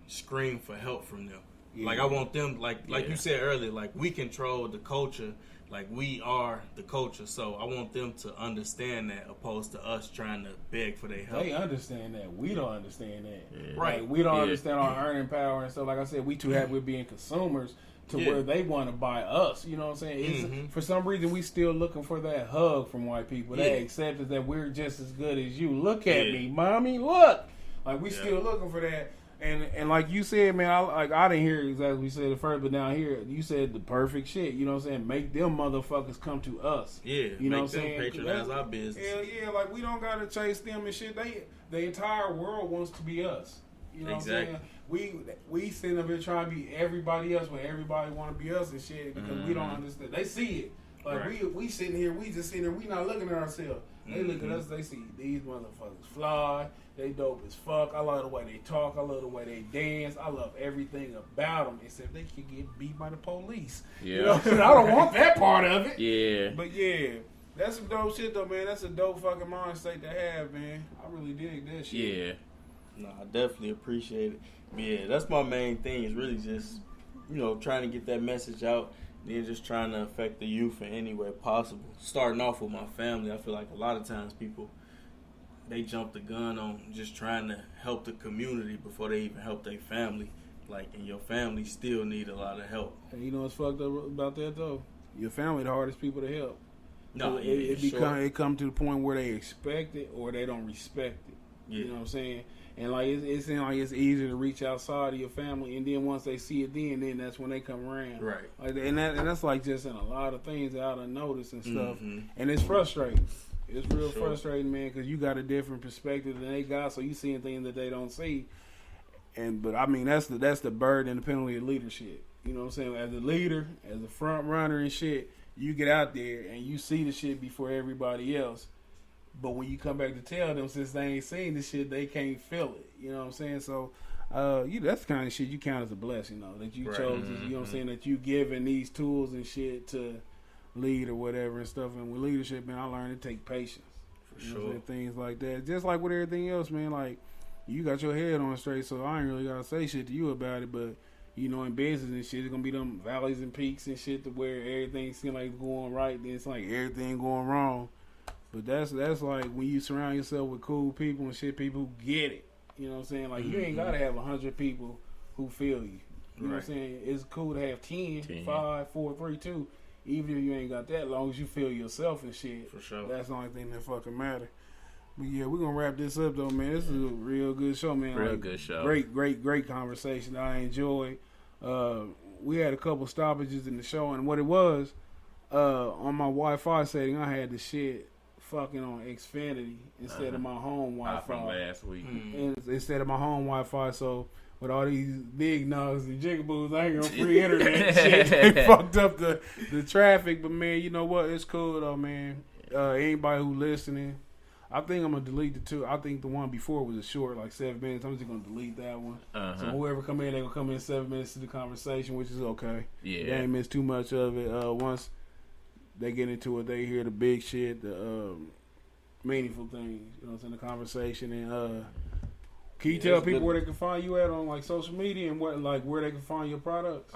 scream for help from them. Yeah. Like, I want them, like you said earlier, like, we control the culture. Like, we are the culture. So I want them to understand that, opposed to us trying to beg for their help. They understand that. We don't understand that. Yeah. Right. Like, we don't understand our earning power and stuff. Like I said, we too happy with being consumers to where they want to buy us. You know what I'm saying? It's, for some reason, we still looking for that hug from white people. They accept it that we're just as good as you. Look at me, mommy. Look. Like, we still looking for that. And like you said, man, I didn't hear exactly what you said at first, but now here you said the perfect shit. You know what I'm saying? Make them motherfuckers come to us. Yeah, you know what I'm saying? Patronize our business. Hell yeah, like we don't gotta chase them and shit. The entire world wants to be us. You know what I'm saying? We sitting up here trying to be everybody else when everybody want to be us and shit because we don't understand. They see it. Like we sitting here, we just sitting here, we not looking at ourselves. They look at us, they see these motherfuckers fly. They dope as fuck. I love the way they talk. I love the way they dance. I love everything about them, except they can get beat by the police. Yeah. You know, I don't want that part of it. Yeah. But yeah, that's some dope shit though, man. That's a dope fucking mind state to have, man. I really dig that shit. Yeah. No, I definitely appreciate it. But yeah, that's my main thing, is really just, trying to get that message out, and then just trying to affect the youth in any way possible. Starting off with my family, I feel like a lot of times people, they jump the gun on just trying to help the community before they even help their family. Like, and your family still need a lot of help. And you know what's fucked up about that though? Your family the hardest people to help. No, it come to the point where they expect it or they don't respect it. Yeah. You know what I'm saying? And like it seems like it's easier to reach outside of your family, and then once they see it, then that's when they come around. Right. Like, and that's like just in a lot of things that I done noticed and stuff, and it's frustrating. It's real frustrating, man, because you got a different perspective than they got, so you seeing things that they don't see. But I mean, that's the burden and the penalty of leadership. You know what I'm saying? As a leader, as a front runner and shit, you get out there and you see the shit before everybody else. But when you come back to tell them, since they ain't seen the shit, they can't feel it. You know what I'm saying? So that's the kind of shit you count as a blessing, though. That you chose, you know what I'm saying? That you given these tools and shit to lead or whatever and stuff. And with leadership, man, I learned to take patience. For sure. Things like that. Just like with everything else, man. Like, you got your head on straight, so I ain't really got to say shit to you about it. But, you know, in business and shit, it's going to be them valleys and peaks and shit to where everything seems like it's going right. Then it's like everything going wrong. But that's like when you surround yourself with cool people and shit, people who get it. You know what I'm saying? Like, you ain't got to have 100 people who feel you. You know what I'm saying? It's cool to have 10, 5, 4, 3, 2. Even if you ain't got that, as long as you feel yourself and shit. For sure. That's the only thing that fucking matter. But yeah, we're going to wrap this up, though, man. This is a real good show, man. Real good show. Great conversation. I enjoyed. We had a couple stoppages in the show, and what it was, on my Wi-Fi setting, I had the shit fucking on Xfinity instead of my home Wi-Fi. From last week. Instead of my home Wi-Fi, so... With all these big nugs and jigaboos, I ain't gonna free internet and shit. They fucked up the traffic, but man, you know what? It's cool though, man. Anybody who listening, I think I'm gonna delete the two. I think the one before was a short, like 7 minutes. I'm just gonna delete that one. So whoever come in, they gonna come in 7 minutes to the conversation, which is okay. Yeah, they ain't missed too much of it. Once they get into it, they hear the big shit, the meaningful things. You know what I'm saying? The conversation and. Can you tell people where they can find you at on like social media and what like where they can find your products?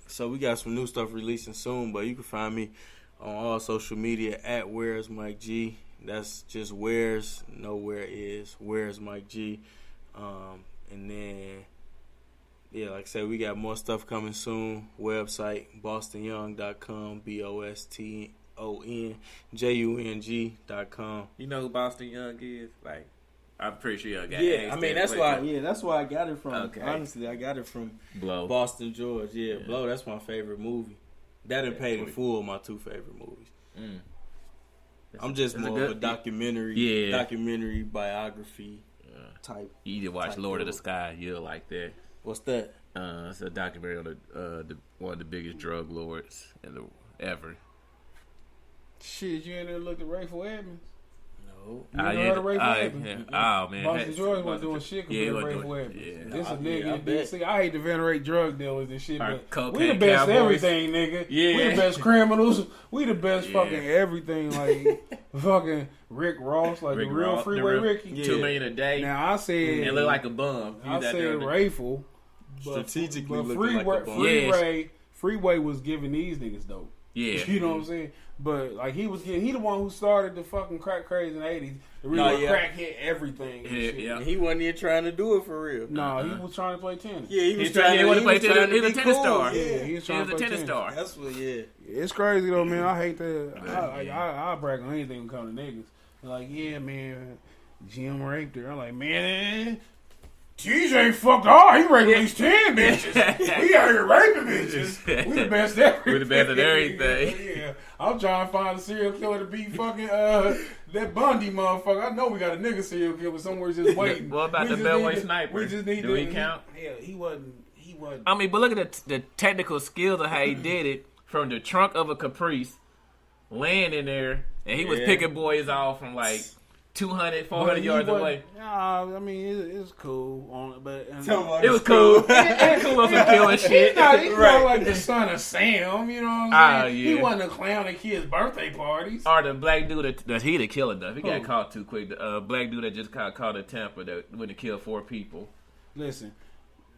So we got some new stuff releasing soon, but you can find me on all social media at Where's Mike G. That's just Where's, no where is, Where's Mike G. And then like I said, we got more stuff coming soon. Website bostonyoung.com, BostonJung.com. You know who Boston Young is? Like, I'm pretty sure y'all got that's why I got it from. Okay. Honestly, I got it from Blow. Boston George. Yeah, Blow, that's my favorite movie. That and Paid in Full, my two favorite movies. I'm just more of a documentary biography type. You need to watch Lord of the Sky. You'll like that. What's that? It's a documentary on one of the biggest drug lords ever. Shit, you ain't never looked at Rayful Edmonds? No. You never heard of Rayful Edmonds? Oh, man. Boston George wasn't doing shit compared to Rayful Edmonds. This a nigga in D.C. I hate to venerate drug dealers and shit, but we the best everything, nigga. Yeah. We the best criminals. We the best fucking everything. Like, fucking Rick Ross, like the real Freeway Ricky. $2 million a day. Now, I said... It look like a bum. I said Rayful. Strategically looking like a bum. Freeway was giving these niggas dope. Yeah. You know what I'm saying? But like he the one who started the fucking crack craze in the 80s. The real crack hit everything. Yeah. He wasn't even trying to do it for real. No, he was trying to play tennis. Yeah, he was trying to play tennis. He was a tennis star. Yeah, he was trying to play tennis star. That's what. Yeah. It's crazy though, man. I hate that. I brag on anything when it comes to niggas. They're like, yeah, man, Jim raped her. I'm like, man. TJ fucked all. He raped at least 10 bitches. We out here raping bitches. We the best at everything. We the best at everything. Yeah. I'm trying to find a serial killer to beat fucking that Bundy motherfucker. I know we got a nigga serial killer somewhere just waiting. What about the Bellway sniper? We just need Do he count? Yeah, he wasn't. I mean, but look at the technical skills of how he did it from the trunk of a Caprice, laying in there, and he was picking boys off from like 200, 400 yards away. Nah, I mean, it's cool. It was cool. It's cool on some killing shit. He's not like the son of Sam, you know what I'm saying? He wasn't a clown at kids' birthday parties. Or the black dude that he the killer enough. He got caught too quick. The black dude that just got caught at Tampa that went to kill 4 people. Listen,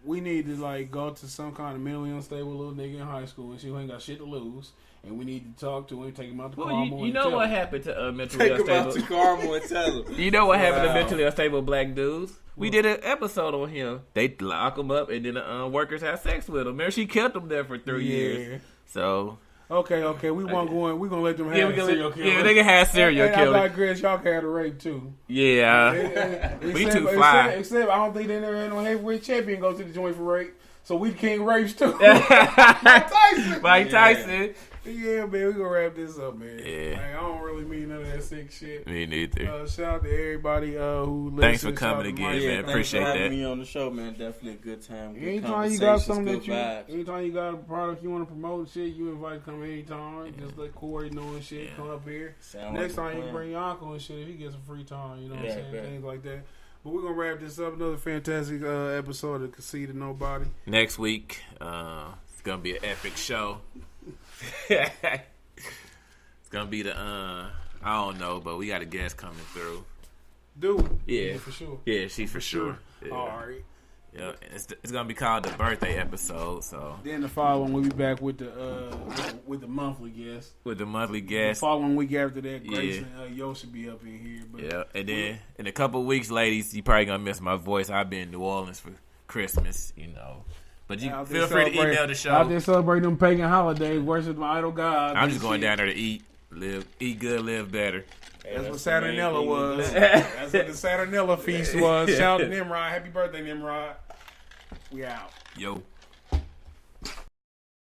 we need to like go to some kind of mentally unstable little nigga in high school and she ain't got shit to lose. And we need to talk to him, take him out to Carmel. You know what happened to mentally unstable? Take him out to Carmel and tell him. You know what happened to mentally unstable black dudes? We did an episode on him. They lock him up, and then the workers had sex with him. Remember, she kept him there for 3 years. So okay, we won't go in. We gonna let them have serial killers. Yeah, they can have serial killers. I digress. Y'all can have the rape too. Yeah, we too fly. Except I don't think they never had no heavyweight champion go to the joint for rape. So we king rapes too. Mike Tyson. Yeah, man, we gonna wrap this up, man. Yeah. Like, I don't really mean none of that sick shit. Me neither. Shout out to everybody who listens. Thanks for coming again, man. Appreciate that. Thanks for having me on the show, man. Definitely a good time. Good anytime you got something anytime you got a product you want to promote and shit, you invite to come anytime. Yeah. Just let Corey know and shit. Yeah. Come up here. Next time you can bring your uncle and shit if he gets some free time. You know what I'm saying? Things like that. But we're gonna wrap this up. Another fantastic episode of Conceited Knowbody. Next week, it's gonna be an epic show. It's gonna be the I don't know, but we got a guest coming through. Dude, Yeah, for sure. Yeah, she for sure. Yeah. All right. Yeah, it's gonna be called the birthday episode. So then the following we'll be back with the monthly guest. With the monthly guest. The following week after that, Grace and Yo should be up in here. But yeah, and then in a couple of weeks, ladies, you probably gonna miss my voice. I've been in New Orleans for Christmas, you know. But you feel free to email the show. Out there celebrating them pagan holidays, worship my idol God. I'm just going down there to eat good, live better. That's what Saturnella was. That's what the Saturnella feast was. Shout out to Nimrod. Happy birthday, Nimrod. We out. Yo.